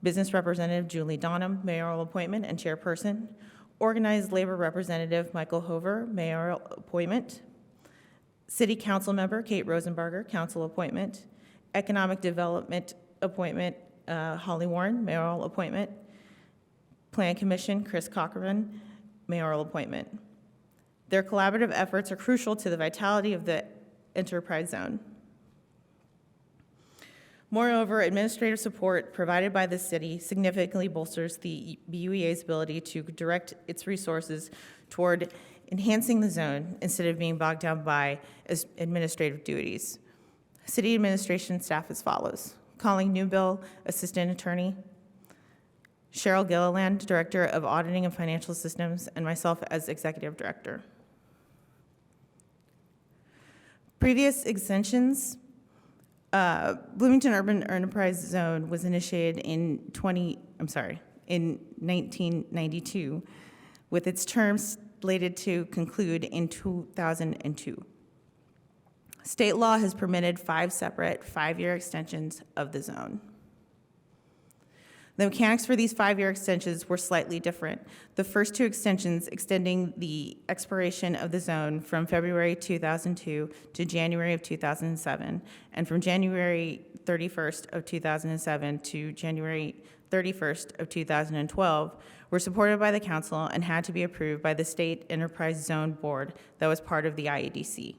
Business representative, Julie Donham, mayoral appointment and chairperson. Organized labor representative, Michael Hover, mayoral appointment. City council member, Kate Rosenbarger, council appointment. Economic development appointment, Holly Warren, mayoral appointment. Plan Commission, Chris Cochran, mayoral appointment. Their collaborative efforts are crucial to the vitality of the enterprise zone. Moreover, administrative support provided by the city significantly bolsters the BUEA's ability to direct its resources toward enhancing the zone instead of being bogged down by administrative duties. City administration staff as follows: Colleen Newbill, Assistant Attorney; Cheryl Gilliland, Director of Auditing and Financial Systems, and myself as Executive Director. Previous extensions, Bloomington Urban Enterprise Zone was initiated in 1992, with its terms slated to conclude in 2002. State law has permitted 5 separate 5-year extensions of the zone. The mechanics for these 5-year extensions were slightly different. The first 2 extensions extending the expiration of the zone from February 2002 to January of 2007, and from January 31st of 2007 to January 31st of 2012, were supported by the council and had to be approved by the State Enterprise Zone Board that was part of the IEDC.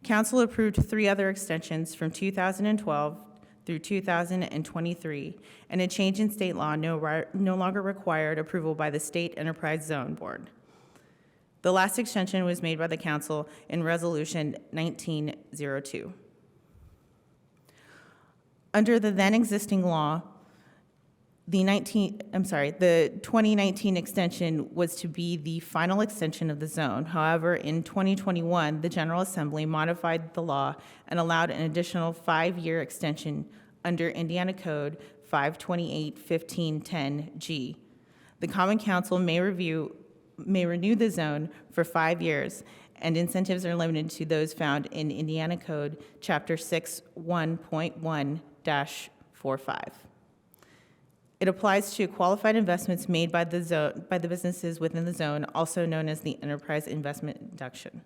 Council approved 3 other extensions from 2012 through 2023, and a change in state law no longer required approval by the State Enterprise Zone Board. The last extension was made by the council in Resolution 1902. Under the then existing law, the 2019 extension was to be the final extension of the zone. However, in 2021, the General Assembly modified the law and allowed an additional 5-year extension under Indiana Code 528-1510G. The Common Council may renew the zone for 5 years, and incentives are limited to those found in Indiana Code Chapter 6.1.1-45. It applies to qualified investments made by the businesses within the zone, also known as the Enterprise Investment Deduction.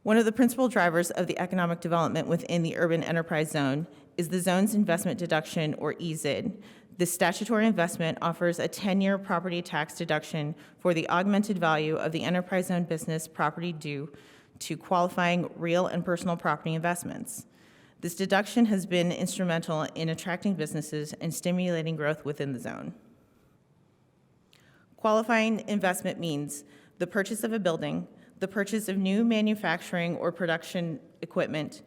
One of the principal drivers of the economic development within the urban enterprise zone is the zone's investment deduction, or EZID. This statutory investment offers a 10-year property tax deduction for the augmented value of the enterprise zone business property due to qualifying real and personal property investments. This deduction has been instrumental in attracting businesses and stimulating growth within the zone. Qualifying investment means the purchase of a building, the purchase of new manufacturing or production equipment,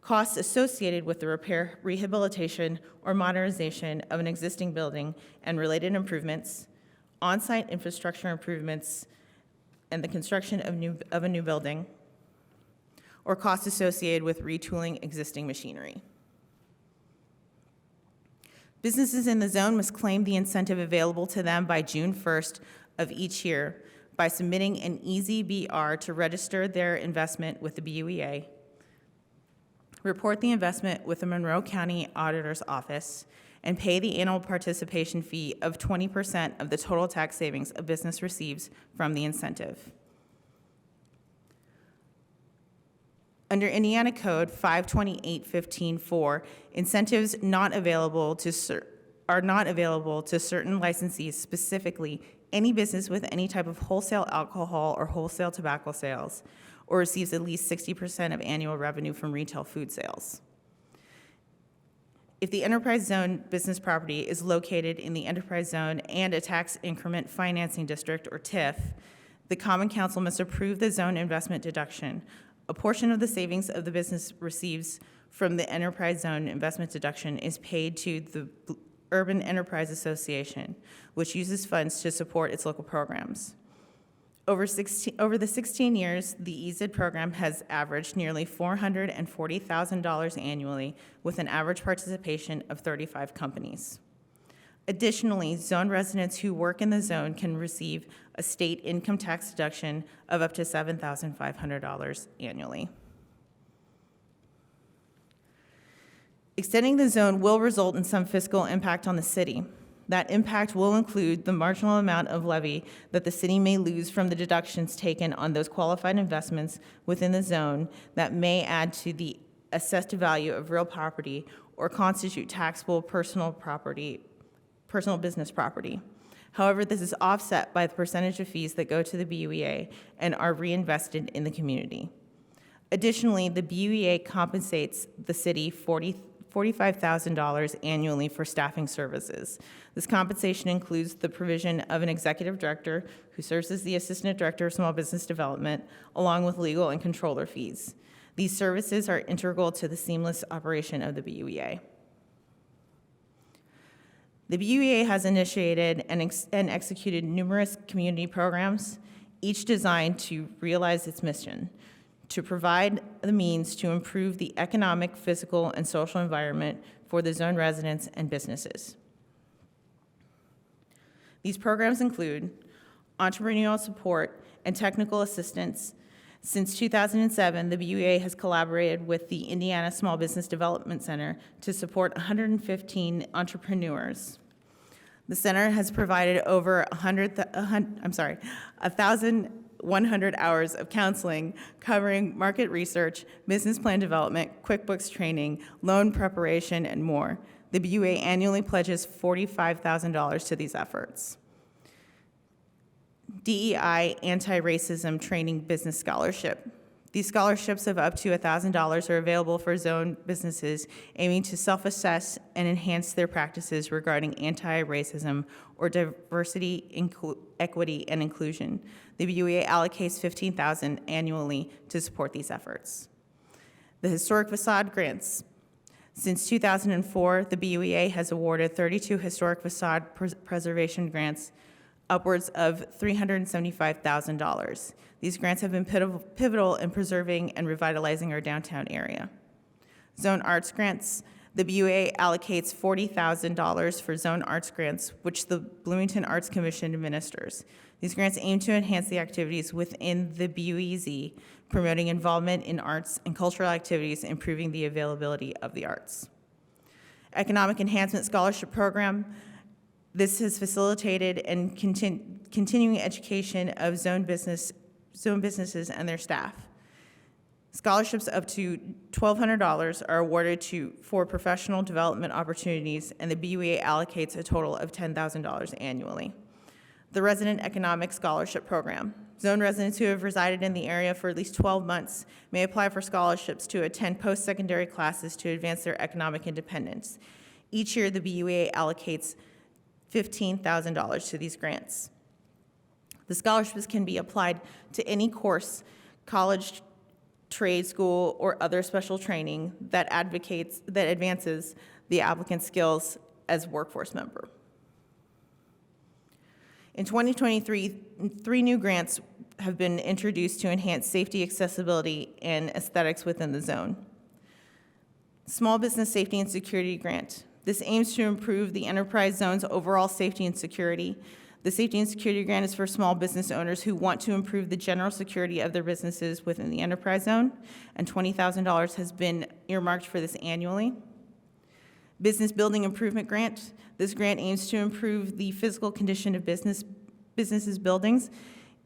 costs associated with the repair, rehabilitation, or modernization of an existing building and related improvements, on-site infrastructure improvements, and the construction of a new building, or costs associated with retooling existing machinery. Businesses in the zone must claim the incentive available to them by June 1st of each year by submitting an EZBR to register their investment with the BUEA, report the investment with the Monroe County Auditor's Office, and pay the annual participation fee of 20% of the total tax savings a business receives from the incentive. Under Indiana Code 528-15-4, incentives are not available to certain licensees, specifically any business with any type of wholesale alcohol or wholesale tobacco sales, or receives at least 60% of annual revenue from retail food sales. If the enterprise zone business property is located in the enterprise zone and a tax increment financing district, or TIF, the Common Council must approve the zone investment deduction. A portion of the savings of the business receives from the enterprise zone investment deduction is paid to the Urban Enterprise Association, which uses funds to support its local programs. Over the 16 years, the EZID program has averaged nearly $440,000 annually, with an average participation of 35 companies. Additionally, zone residents who work in the zone can receive a state income tax deduction of up to $7,500 annually. Extending the zone will result in some fiscal impact on the city. That impact will include the marginal amount of levy that the city may lose from the deductions taken on those qualified investments within the zone that may add to the assessed value of real property or constitute taxable personal business property. However, this is offset by the percentage of fees that go to the BUEA and are reinvested in the community. Additionally, the BUEA compensates the city $45,000 annually for staffing services. This compensation includes the provision of an executive director who serves as the assistant director of small business development, along with legal and controller fees. These services are integral to the seamless operation of the BUEA. The BUEA has initiated and executed numerous community programs, each designed to realize its mission: to provide the means to improve the economic, physical, and social environment for the zone residents and businesses. These programs include entrepreneurial support and technical assistance Since 2007, the BUA has collaborated with the Indiana Small Business Development Center to support 115 entrepreneurs. The center has provided over 1,100 hours of counseling covering market research, business plan development, QuickBooks training, loan preparation, and more. The BUA annually pledges $45,000 to these efforts. DEI Anti-Racism Training Business Scholarship. These scholarships of up to $1,000 are available for zone businesses aiming to self-assess and enhance their practices regarding anti-racism or diversity, equity, and inclusion. The BUA allocates $15,000 annually to support these efforts. The Historic Facade Grants. Since 2004, the BUA has awarded 32 historic facade preservation grants, upwards of $375,000. These grants have been pivotal in preserving and revitalizing our downtown area. Zone Arts Grants. The BUA allocates $40,000 for Zone Arts Grants, which the Bloomington Arts Commission administers. These grants aim to enhance the activities within the BUEZ, promoting involvement in arts and cultural activities, improving the availability of the arts. Economic Enhancement Scholarship Program. This has facilitated and continuing education of zone businesses and their staff. Scholarships up to $1,200 are awarded for professional development opportunities, and the BUA allocates a total of $10,000 annually. The Resident Economic Scholarship Program. Zone residents who have resided in the area for at least 12 months may apply for scholarships to attend post-secondary classes to advance their economic independence. Each year, the BUA allocates $15,000 to these grants. The scholarships can be applied to any course, college, trade school, or other special training that advances the applicant's skills as a workforce member. In 2023, 3 new grants have been introduced to enhance safety, accessibility, and aesthetics within the zone. Small Business Safety and Security Grant. This aims to improve the enterprise zone's overall safety and security. The Safety and Security Grant is for small business owners who want to improve the general security of their businesses within the enterprise zone, and $20,000 has been earmarked for this annually. Business Building Improvement Grant. This grant aims to improve the physical condition of businesses' buildings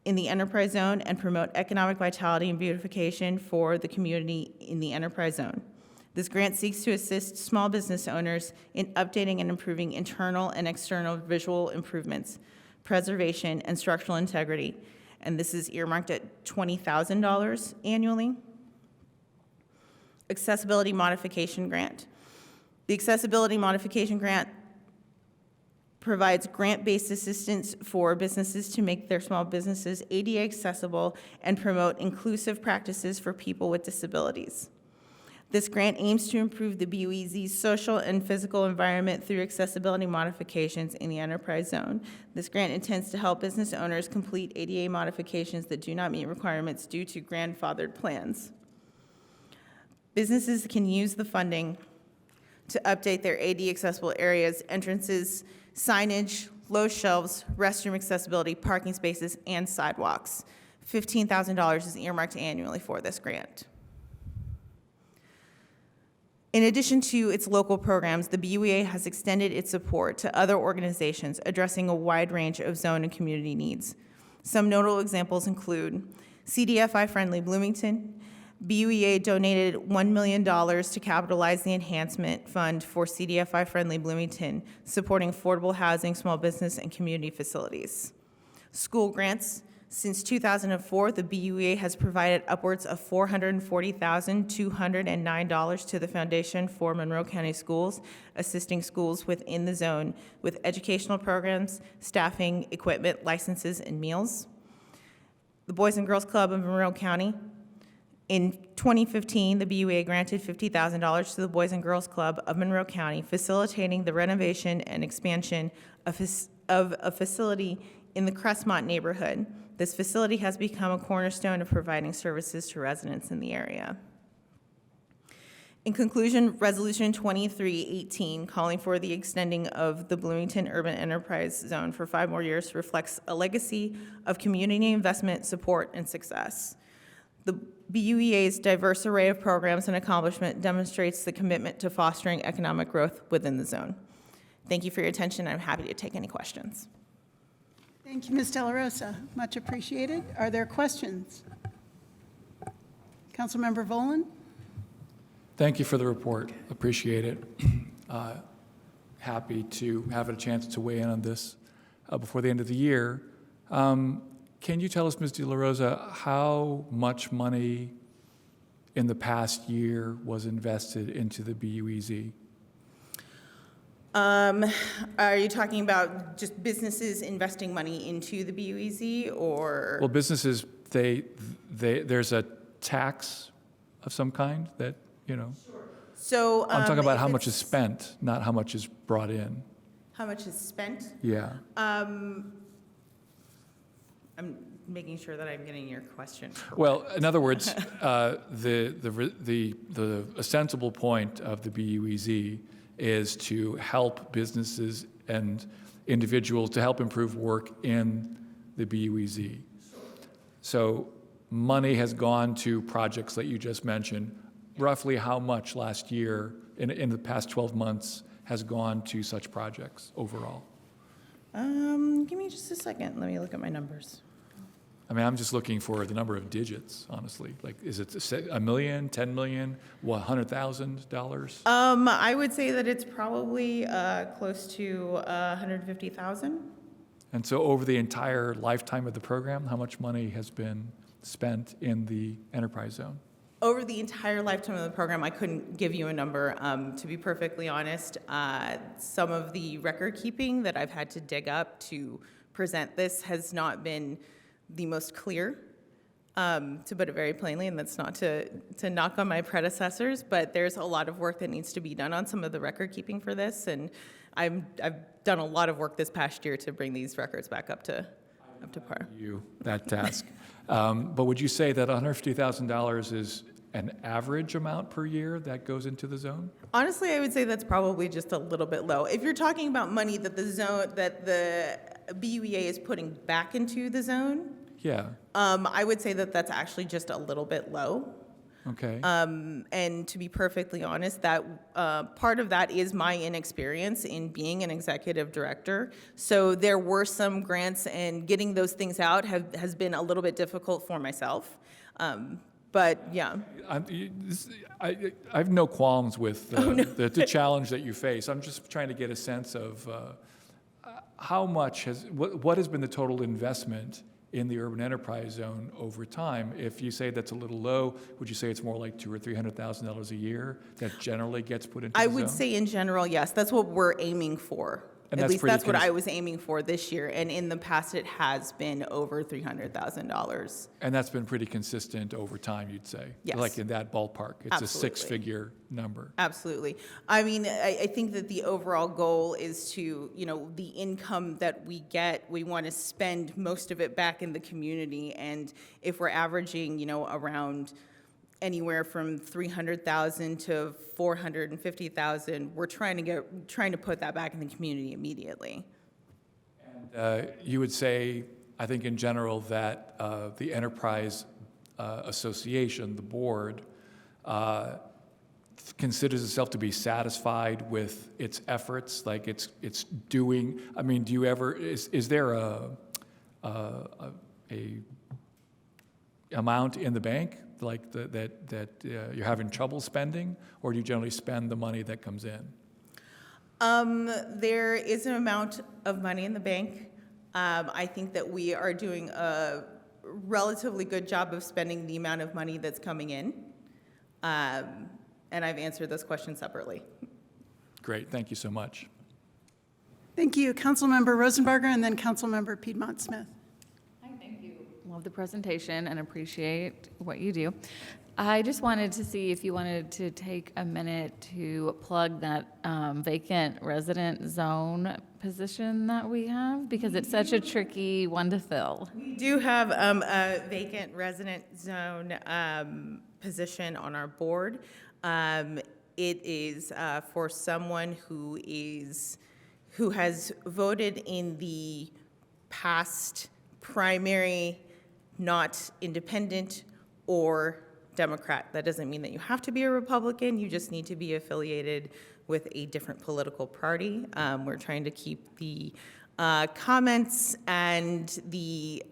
in the enterprise zone and promote economic vitality and beautification for the community in the enterprise zone. This grant seeks to assist small business owners in updating and improving internal and external visual improvements, preservation, and structural integrity, and this is earmarked at $20,000 annually. Accessibility Modification Grant. The Accessibility Modification Grant provides grant-based assistance for businesses to make their small businesses ADA accessible and promote inclusive practices for people with disabilities. This grant aims to improve the BUEZ's social and physical environment through accessibility modifications in the enterprise zone. This grant intends to help business owners complete ADA modifications that do not meet requirements due to grandfathered plans. Businesses can use the funding to update their ADA accessible areas, entrances, signage, low shelves, restroom accessibility, parking spaces, and sidewalks. $15,000 is earmarked annually for this grant. In addition to its local programs, the BUA has extended its support to other organizations addressing a wide range of zone and community needs. Some notable examples include CDFI Friendly Bloomington. BUA donated $1 million to capitalize the enhancement fund for CDFI Friendly Bloomington, supporting affordable housing, small business, and community facilities. School grants. Since 2004, the BUA has provided upwards of $440,209 to the Foundation for Monroe County Schools, assisting schools within the zone with educational programs, staffing, equipment, licenses, and meals. The Boys and Girls Club of Monroe County. In 2015, the BUA granted $50,000 to the Boys and Girls Club of Monroe County, facilitating the renovation and expansion of a facility in the Crestmont neighborhood. This facility has become a cornerstone of providing services to residents in the area. In conclusion, Resolution 2318, calling for the extending of the Bloomington Urban Enterprise Zone for 5 more years, reflects a legacy of community investment, support, and success. The BUEA's diverse array of programs and accomplishment demonstrates the commitment to fostering economic growth within the zone. Thank you for your attention. I'm happy to take any questions. Thank you, Ms. De La Rosa. Much appreciated. Are there questions? Councilmember Volin? Thank you for the report. Appreciate it. Happy to have a chance to weigh in on this before the end of the year. Can you tell us, Ms. De La Rosa, how much money in the past year was invested into the BUEZ? Are you talking about just businesses investing money into the BUEZ or? Well, businesses, there's a tax of some kind that, you know. So I'm talking about if how much is it's- spent, not how much is brought in. How much is spent? Yeah. I'm making sure that I'm getting your question correct. Well, in other words, the ostensible point of the BUEZ is to help businesses and individuals to help improve work in the BUEZ. So money has gone to projects that you just mentioned. Roughly how much last year, in the past 12 months, has gone to such projects overall? Give me just a second. Let me look at my numbers. I mean, I'm just looking for the number of digits, honestly. Like, is it $1 million, $10 million, $100,000? I would say that it's probably close to 150,000. And so over the entire lifetime of the program, how much money has been spent in the enterprise zone? Over the entire lifetime of the program, I couldn't give you a number. To be perfectly honest, some of the record keeping that I've had to dig up to present this has not been the most clear, to put it very plainly, and that's not to knock on my predecessors, but there's a lot of work that needs to be done on some of the record keeping for this, and I've done a lot of work this past year to bring these records back up to par. That task. But would you say that $150,000 is an average amount per year that goes into the zone? Honestly, I would say that's probably just a little bit low. If you're talking about money that the BUEA is putting back into the zone, Yeah. I would say that that's actually just a little bit low. Okay. And to be perfectly honest, that part of that is my inexperience in being an executive director. So there were some grants, and getting those things out has been a little bit difficult for myself. But yeah. I have no qualms with the challenge that you face. I'm just trying to get a sense of how much what has been the total investment in the urban enterprise zone over time? If you say that's a little low, would you say it's more like $200,000 or $300,000 a year that generally gets put into the I zone? would say in general, yes. That's what we're aiming for. And At that's least pretty that's what I was aiming for this year. And in the past, it has been over $300,000. And that's been pretty consistent over time, you'd say? Yes. Like in that ballpark? It's Absolutely. a six-figure number. Absolutely. I mean, I think that the overall goal is to, the income that we get, we want to spend most of it back in the community. And if we're averaging, around anywhere from 300,000 to 450,000, we're trying to put that back in the community immediately. You would say, I think in general, that the Enterprise Association, the board, considers itself to be satisfied with its efforts, like it's doing. I mean, do you ever? Is there a amount in the bank like that you're having trouble spending, or do you generally spend the money that comes in? There is an amount of money in the bank. I think that we are doing a relatively good job of spending the amount of money that's coming in. And I've answered this question separately. Great, thank you so much. Thank you. Councilmember Rosenbarger and then Councilmember Piedmont Smith. Love the presentation and appreciate what you do. I just wanted to see if you wanted to take a minute to plug that vacant resident zone position that we have, because it's such a tricky one to fill. We do have a vacant resident zone position on our board. It is for someone who has voted in the past primary, not independent or Democrat. That doesn't mean that you have to be a Republican, you just need to be affiliated with a different political party. We're trying to keep the comments and the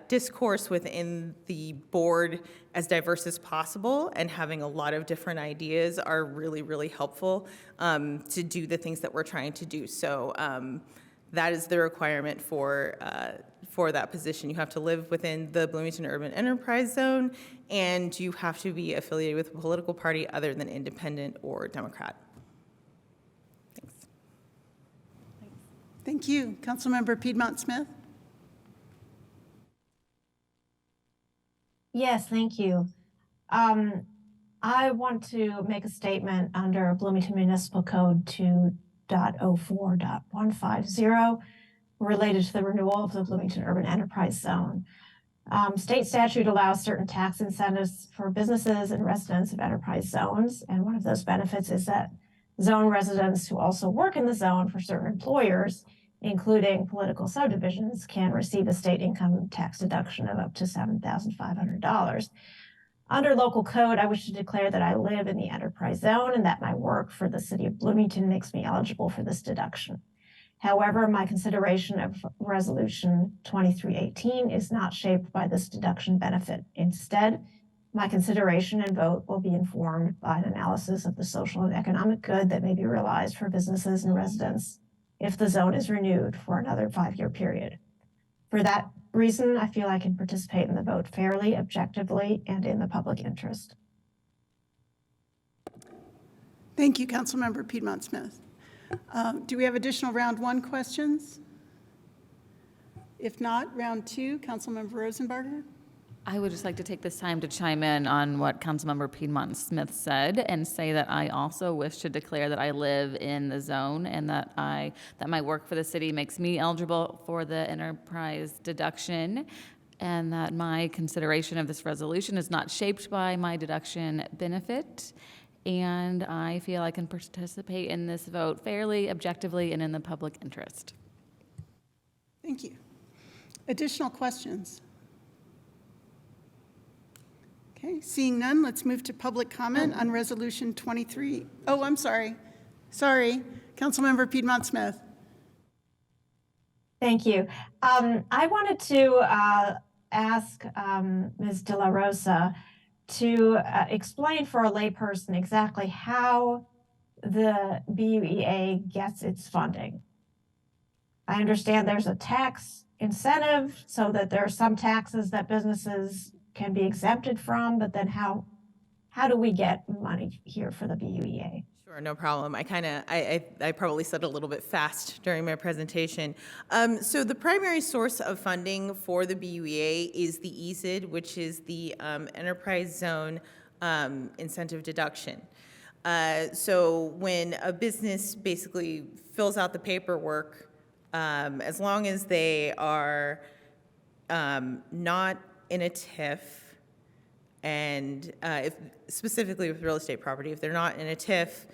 discourse within the board as diverse as possible, and having a lot of different ideas are really, really helpful to do the things that we're trying to do. So that is the requirement for that position. You have to live within the Bloomington Urban Enterprise Zone, and you have to be affiliated with a political party other than independent or Democrat. Thanks. Thank you. Councilmember Piedmont Smith? Yes, thank you. I want to make a statement under Bloomington Municipal Code 2.04.150 related to the renewal of the Bloomington Urban Enterprise Zone. State statute allows certain tax incentives for businesses and residents of enterprise zones, and one of those benefits is that zone residents who also work in the zone for certain employers, including political subdivisions, can receive a state income tax deduction of up to $7,500. Under local code, I wish to declare that I live in the enterprise zone and that my work for the city of Bloomington makes me eligible for this deduction. However, my consideration of Resolution 2318 is not shaped by this deduction benefit. Instead, my consideration and vote will be informed by an analysis of the social and economic good that may be realized for businesses and residents if the zone is renewed for another 5-year period. For that reason, I feel I can participate in the vote fairly, objectively, and in the public interest. Thank you, Councilmember Piedmont Smith. Do we have additional round 1 questions? If not, round 2, Councilmember Rosenbarger? I would just like to take this time to chime in on what Councilmember Piedmont Smith said and say that I also wish to declare that I live in the zone and that my work for the city makes me eligible for the enterprise deduction, and that my consideration of this resolution is not shaped by my deduction benefit. And I feel I can participate in this vote fairly, objectively, and in the public interest. Thank you. Additional questions? Okay, seeing none, let's move to public comment on Resolution 23. Oh, I'm sorry. Sorry, Councilmember Piedmont Smith. Thank you. I wanted to ask Ms. De La Rosa to explain for a layperson exactly how the BUEA gets its funding. I understand there's a tax incentive so that there are some taxes that businesses can be exempted from, but then how do we get money here for the BUEA? Sure, no problem. I probably said a little bit fast during my presentation. So the primary source of funding for the BUEA is the EZID, which is the Enterprise Zone Incentive Deduction. So when a business basically fills out the paperwork, as long as they are not in a TIF, and if specifically with real estate property, if they're not in a TIF,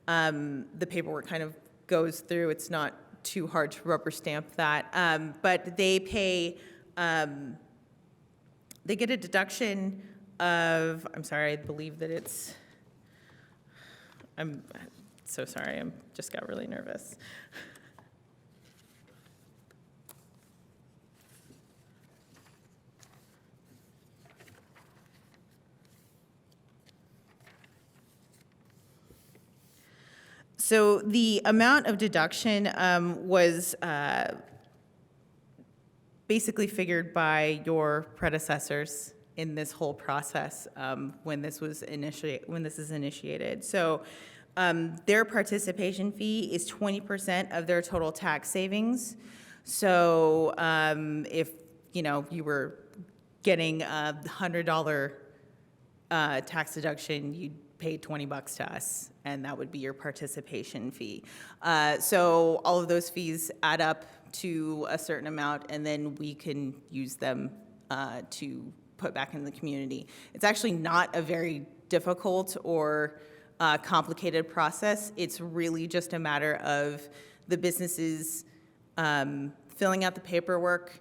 the paperwork kind of goes through. It's not too hard to rubber stamp that, but they pay. They get a deduction of. I'm sorry, I believe that it's. I'm so sorry. I just got really nervous. So the amount of deduction was basically figured by your predecessors in this whole process when this is initiated. So their participation fee is 20% of their total tax savings. So if you were getting a $100 tax deduction, you'd pay $20 to us, and that would be your participation fee. So all of those fees add up to a certain amount, and then we can use them to put back in the community. It's actually not a very difficult or complicated process. It's really just a matter of the businesses filling out the paperwork,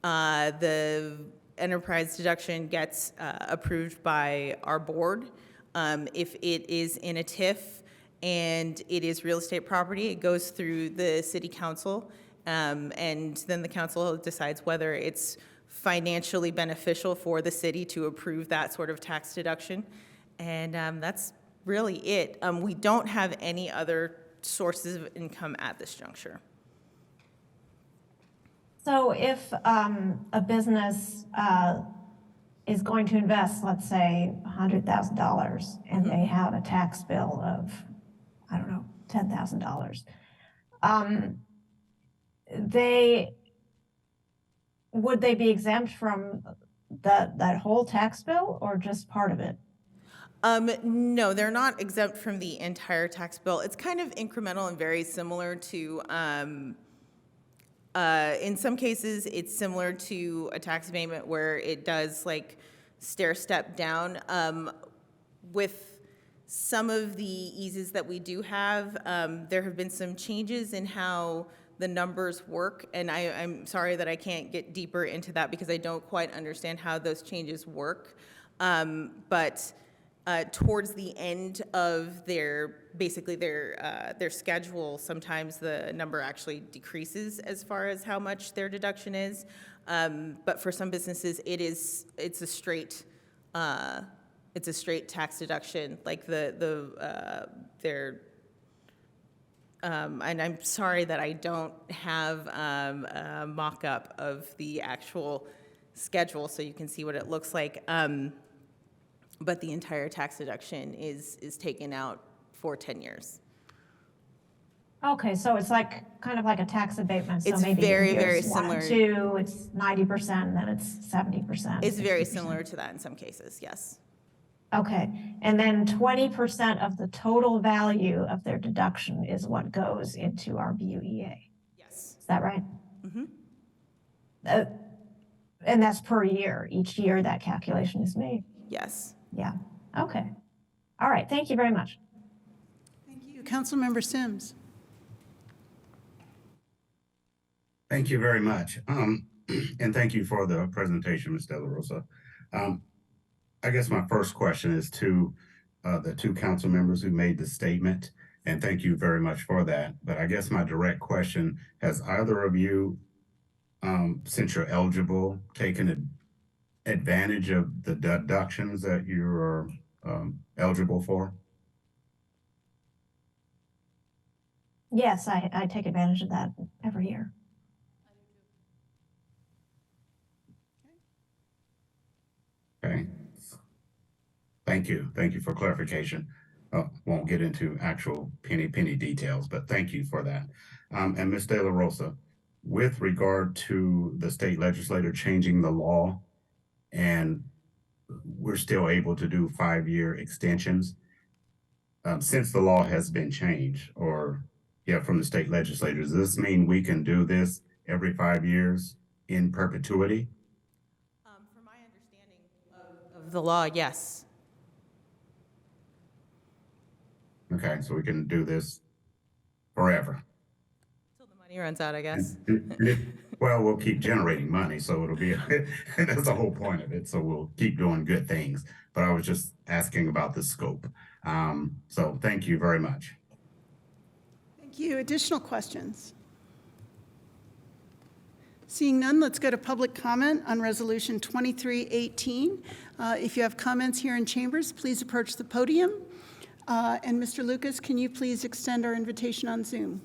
the enterprise deduction gets approved by our board. If it is in a TIF and it is real estate property, it goes through the city council, and then the council decides whether it's financially beneficial for the city to approve that sort of tax deduction. And that's really it. We don't have any other sources of income at this juncture. So if a business is going to invest, let's say, $100,000, and they have a tax bill of, I don't know, $10,000, would they be exempt from that whole tax bill, or just part of it? No, they're not exempt from the entire tax bill. It's kind of incremental and very similar to, in some cases, it's similar to a tax abatement where it does like stair step down. With some of the eases that we do have, there have been some changes in how the numbers work, and I'm sorry that I can't get deeper into that because I don't quite understand how those changes work. But towards the end of their schedule, sometimes the number actually decreases as far as how much their deduction is. But for some businesses, it's a straight tax deduction, like and I'm sorry that I don't have a mock-up of the actual schedule so you can see what it looks like. But the entire tax deduction is taken out for 10 years. Okay, so it's kind of like a tax abatement. So It's maybe very, in very years 1 and similar. 2, it's 90%, and then it's 70%. It's very 60%. similar to that in some cases, yes. Okay, and then 20% of the total value of their deduction is what goes into our BUEA. Yes. Is that right? Mm-hmm. And that's per year. Each year that calculation is made. Yes. Yeah. Okay. All right. Thank you very much. Thank you. Councilmember Sims. Thank you very much. And thank you for the presentation, Ms. De La Rosa. I guess my first question is to the two council members who made the statement, and thank you very much for that. But I guess my direct question, has either of you, since you're eligible, taken advantage of the deductions that you're eligible for? Yes, I take advantage of that every year. Okay. Thank you. Thank you for clarification. Won't get into actual penny details, but thank you for that. And Ms. De La Rosa, with regard to the state legislature changing the law, and we're still able to do 5-year extensions, since the law has been changed, from the state legislature, does this mean we can do this every 5 years in perpetuity? From my understanding of the law, yes. Okay, so we can do this forever. Until the money runs out, I guess. Well, we'll keep generating money, so it'll be, that's the whole point of it. So we'll keep doing good things. But I was just asking about the scope. So thank you very much. Thank you. Additional questions? Seeing none, let's go to public comment on Resolution 2318. If you have comments here in chambers, please approach the podium. And Mr. Lucas, can you please extend our invitation on Zoom?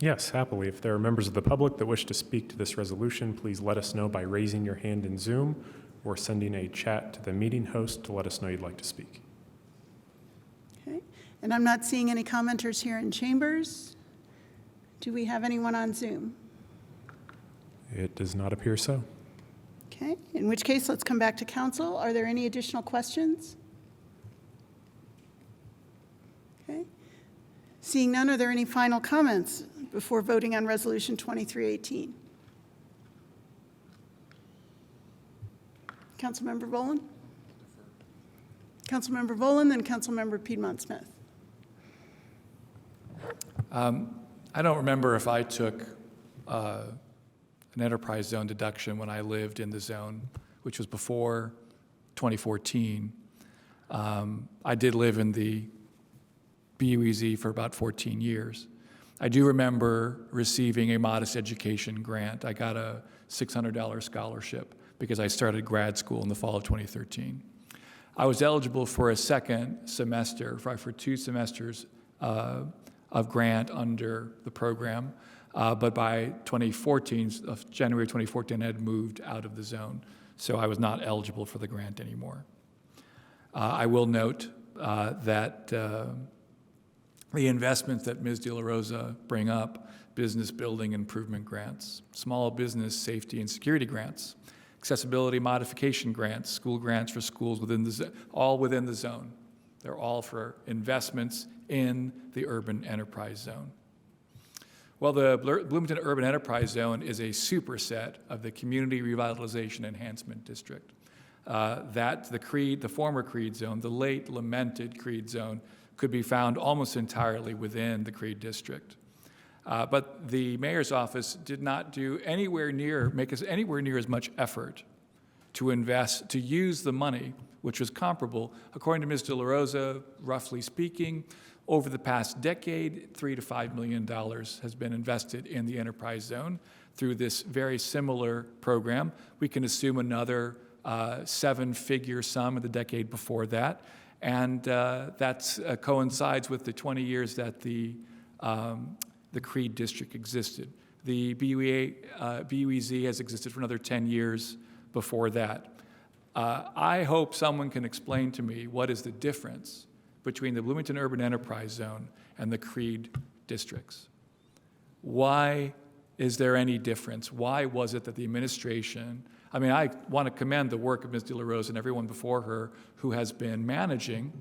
Yes, happily. If there are members of the public that wish to speak to this resolution, please let us know by raising your hand in Zoom or sending a chat to the meeting host to let us know you'd like to speak. Okay. And I'm not seeing any commenters here in chambers. Do we have anyone on Zoom? It does not appear so. Okay. In which case, let's come back to council. Are there any additional questions? Okay. Seeing none, are there any final comments before voting on Resolution 2318? Councilmember Boland? Councilmember Boland, then Councilmember Piedmont Smith. I don't remember if I took an enterprise zone deduction when I lived in the zone, which was before 2014. I did live in the BUEZ for about 14 years. I do remember receiving a modest education grant. I got a $600 scholarship because I started grad school in the fall of 2013. I was eligible for a second semester, for 2 semesters of grant under the program, but by 2014, January 2014, I had moved out of the zone, so I was not eligible for the grant anymore. I will note that the investments that Ms. De La Rosa bring up, business building improvement grants, small business safety and security grants, accessibility modification grants, school grants for schools all within the zone. They're all for investments in the urban enterprise zone. Well, the Bloomington Urban Enterprise Zone is a superset of the Community Revitalization Enhancement District. The former Creed Zone, the late lamented Creed Zone, could be found almost entirely within the Creed District. But the mayor's office did not make us anywhere near as much effort to use the money, which was comparable, according to Ms. De La Rosa, roughly speaking, over the past decade, $3 to $5 million has been invested in the enterprise zone through this very similar program. We can assume another 7-figure sum in the decade before that, and that coincides with the 20 years that the Creed District existed. The BUEZ has existed for another 10 years before that. I hope someone can explain to me what is the difference between the Bloomington Urban Enterprise Zone and the Creed districts. Why is there any difference? Why was it that the administration, I want to commend the work of Ms. De La Rosa and everyone before her who has been managing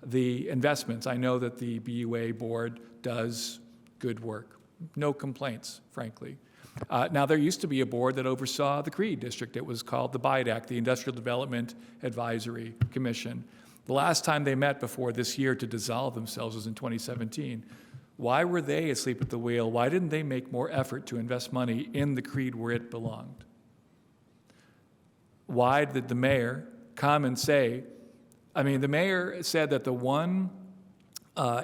the investments. I know that the BUA board does good work. No complaints, frankly. Now, there used to be a board that oversaw the Creed District. It was called the BIDAC, the Industrial Development Advisory Commission. The last time they met before this year to dissolve themselves was in 2017. Why were they asleep at the wheel? Why didn't they make more effort to invest money in the Creed where it belonged? Why did the mayor come and say, the mayor said that the one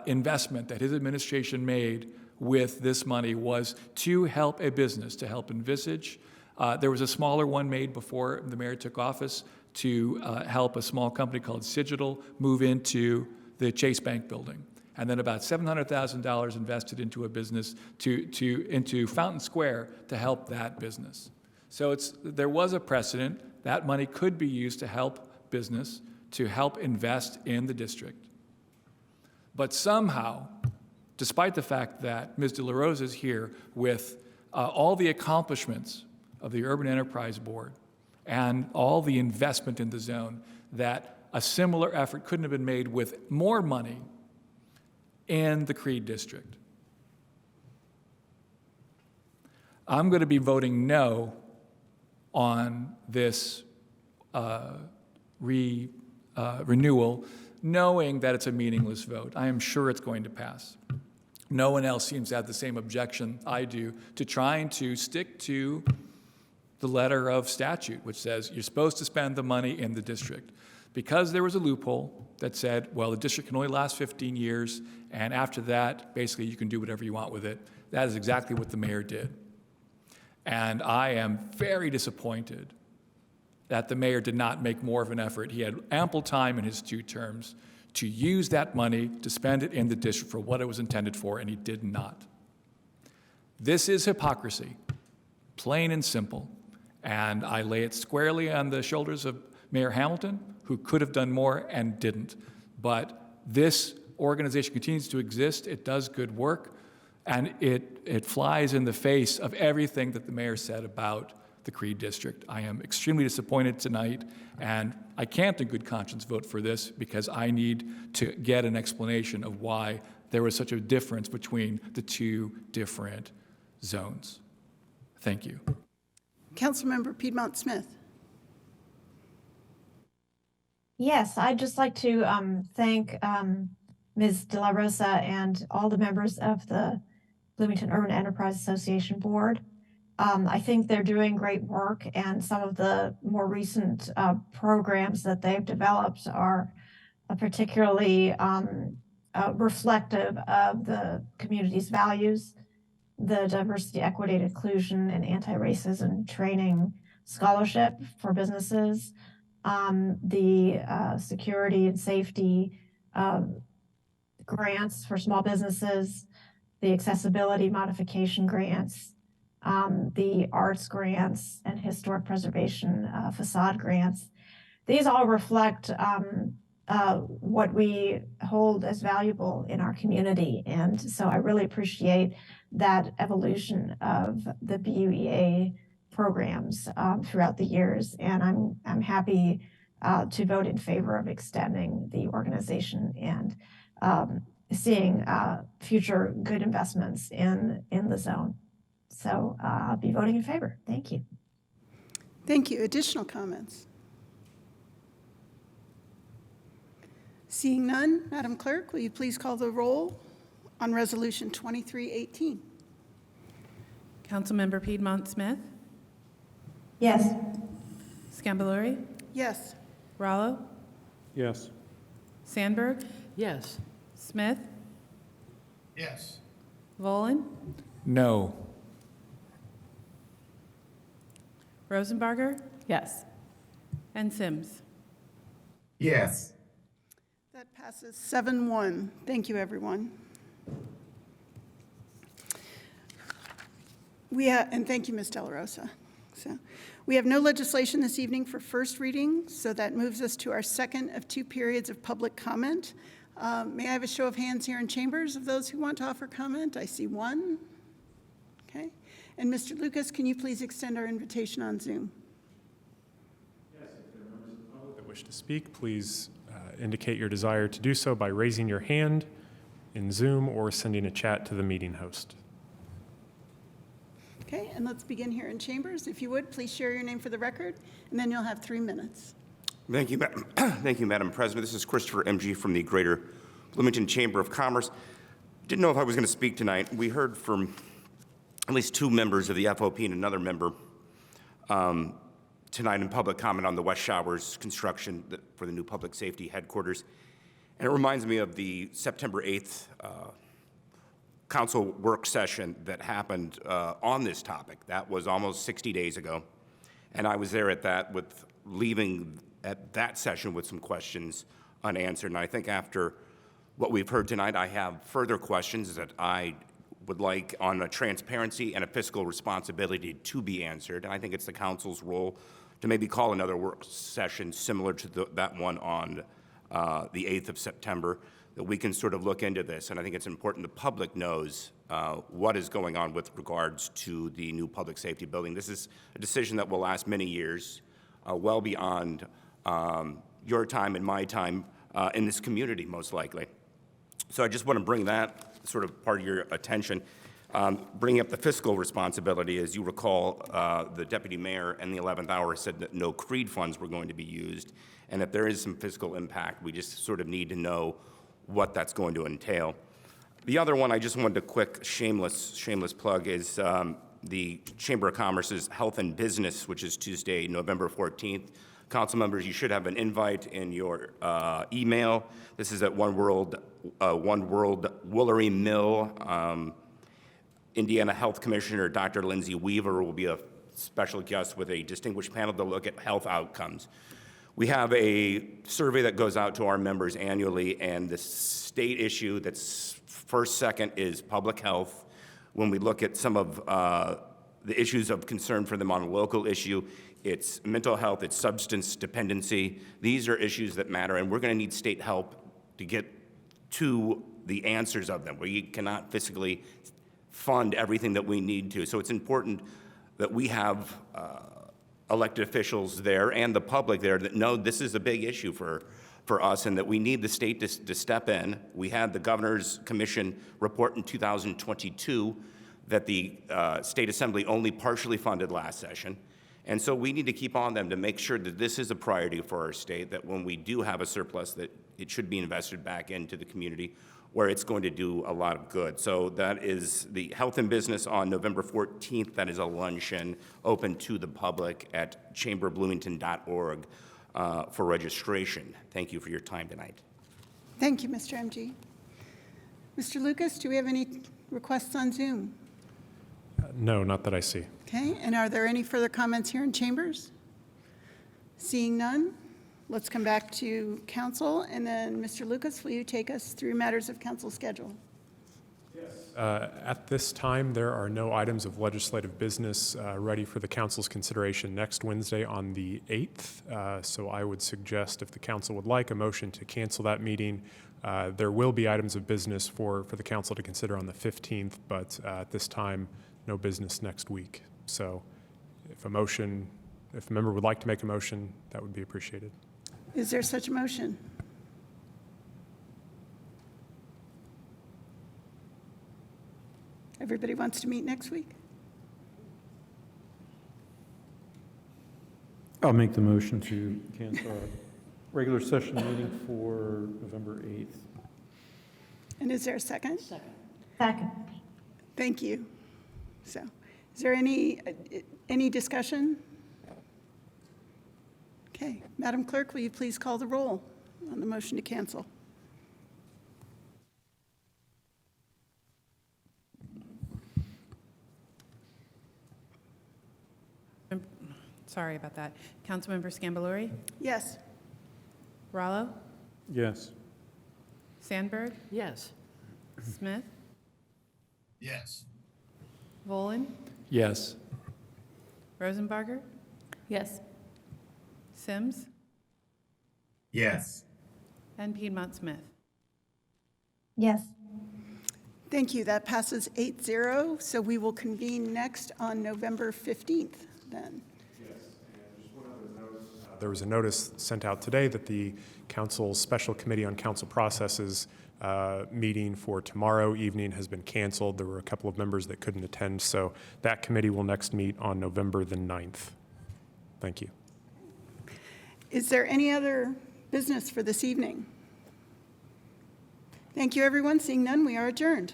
investment that his administration made with this money was to help a business, to help Envisage. There was a smaller one made before the mayor took office to help a small company called Cigital move into the Chase Bank building. And then about $700,000 invested into a business, into Fountain Square to help that business. So there was a precedent. That money could be used to help business, to help invest in the district. But somehow, despite the fact that Ms. De La Rosa is here with all the accomplishments of the Urban Enterprise Board and all the investment in the zone, that a similar effort couldn't have been made with more money in the Creed District. I'm going to be voting no on this renewal, knowing that it's a meaningless vote. I am sure it's going to pass. No one else seems to have the same objection I do to trying to stick to the letter of statute, which says you're supposed to spend the money in the district. Because there was a loophole that said, well, the district can only last 15 years, and after that, basically, you can do whatever you want with it. That is exactly what the mayor did. And I am very disappointed that the mayor did not make more of an effort. He had ample time in his 2 terms to use that money to spend it in the district for what it was intended for, and he did not. This is hypocrisy, plain and simple. And I lay it squarely on the shoulders of Mayor Hamilton, who could have done more and didn't. But this organization continues to exist. It does good work, and it flies in the face of everything that the mayor said about the Creed District. I am extremely disappointed tonight, and I can't in good conscience vote for this because I need to get an explanation of why there was such a difference between the 2 different zones. Thank you. Councilmember Piedmont Smith. Yes, I'd just like to thank Ms. De La Rosa and all the members of the Bloomington Urban Enterprise Association Board. I think they're doing great work, and some of the more recent programs that they've developed are particularly reflective of the community's values, the diversity, equity, and inclusion, and anti-racism training scholarship for businesses, the security and safety grants for small businesses, the accessibility modification grants, the arts grants, and historic preservation facade grants. These all reflect what we hold as valuable in our community. And so I really appreciate that evolution of the BUEA programs throughout the years. And I'm happy to vote in favor of extending the organization and seeing future good investments in the zone. So I'll be voting in favor. Thank you. Thank you. Additional comments? Seeing none, Madam Clerk, will you please call the roll on Resolution 2318? Councilmember Piedmont Smith, Yes. Scambalori, Yes. Rallo, Yes. Sandberg, Yes. Smith, Yes. Volin, No. Rosenbarger, Yes. and Sims. Yes. That passes 7-1. Thank you, everyone. And thank you, Ms. De La Rosa. So, we have no legislation this evening for first reading, so that moves us to our second of two periods of public comment. May I have a show of hands here in chambers of those who want to offer comment? I see one. Okay. And Mr. Lucas, can you please extend our invitation on Zoom? Yes, if there are members of the public that wish to speak, please indicate your desire to do so by raising your hand in Zoom or sending a chat to the meeting host. Okay, and let's begin here in chambers. If you would, please share your name for the record, and then you'll have 3 minutes. Thank you, thank you, Madam President. This is Christopher MG from the Greater Bloomington Chamber of Commerce. Didn't know if I was going to speak tonight. We heard from at least 2 members of the FOP and another member tonight in public comment on the West Showers construction for the new public safety headquarters. And it reminds me of the September 8th council work session that happened on this topic. That was almost 60 days ago. And I was there at that leaving at that session with some questions unanswered. And I think after what we've heard tonight, I have further questions that I would like on a transparency and a fiscal responsibility to be answered. And I think it's the council's role to maybe call another work session similar to that one on the 8th of September, that we can sort of look into this. And I think it's important the public knows what is going on with regards to the new public safety building. This is a decision that will last many years, well beyond your time and my time in this community, most likely. So I just want to bring that sort of part of your attention. Bringing up the fiscal responsibility, as you recall, the deputy mayor in the 11th hour said that no CREED funds were going to be used. And if there is some fiscal impact, we just sort of need to know what that's going to entail. The other one I just wanted a quick shameless plug is the Chamber of Commerce's Health and Business, which is Tuesday, November 14th. Council members, you should have an invite in your email. This is at One World Woolery Mill. Indiana Health Commissioner Dr. Lindsay Weaver will be a special guest with a distinguished panel to look at health outcomes. We have a survey that goes out to our members annually, and the state issue that's second is public health. When we look at some of the issues of concern for them on a local issue, it's mental health, it's substance dependency. These are issues that matter, and we're going to need state help to get to the answers of them. We cannot fiscally fund everything that we need to. So it's important that we have elected officials there and the public there that know this is a big issue for us and that we need the state to step in. We had the Governor's Commission report in 2022 that the State Assembly only partially funded last session. And so we need to keep on them to make sure that this is a priority for our state, that when we do have a surplus, that it should be invested back into the community where it's going to do a lot of good. So that is the Health and Business on November 14th. That is a luncheon open to the public at chamberbloomington.org for registration. Thank you for your time tonight. Thank you, Mr. MG. Mr. Lucas, do we have any requests on Zoom? No, not that I see. Okay, and are there any further comments here in chambers? Seeing none, let's come back to council, and then Mr. Lucas, will you take us through matters of council schedule? At this time, there are no items of legislative business ready for the council's consideration next Wednesday on the 8th. So I would suggest, if the council would like, a motion to cancel that meeting. There will be items of business for the council to consider on the 15th, but at this time, no business next week. So if a member would like to make a motion, that would be appreciated. Is there such a motion? Everybody wants to meet next week? I'll make the motion to cancel our regular session meeting for November 8th. And is there a second? Second. Thank you. So, is there any discussion? Okay, Madam Clerk, will you please call the roll on the motion to cancel? Sorry about that. Councilmember Scambalori? Yes. Rallo? Yes. Sandberg? Yes. Smith? Yes. Volin? Yes. Rosenbarger? Yes. Sims? Yes. And Piedmont Smith? Yes. Thank you. That passes 8-0. So we will convene next on November 15th then. There was a notice sent out today that the council's Special Committee on Council Processes meeting for tomorrow evening has been canceled. There were a couple of members that couldn't attend, so that committee will next meet on November the 9th. Thank you. Is there any other business for this evening? Thank you, everyone. Seeing none, we are adjourned.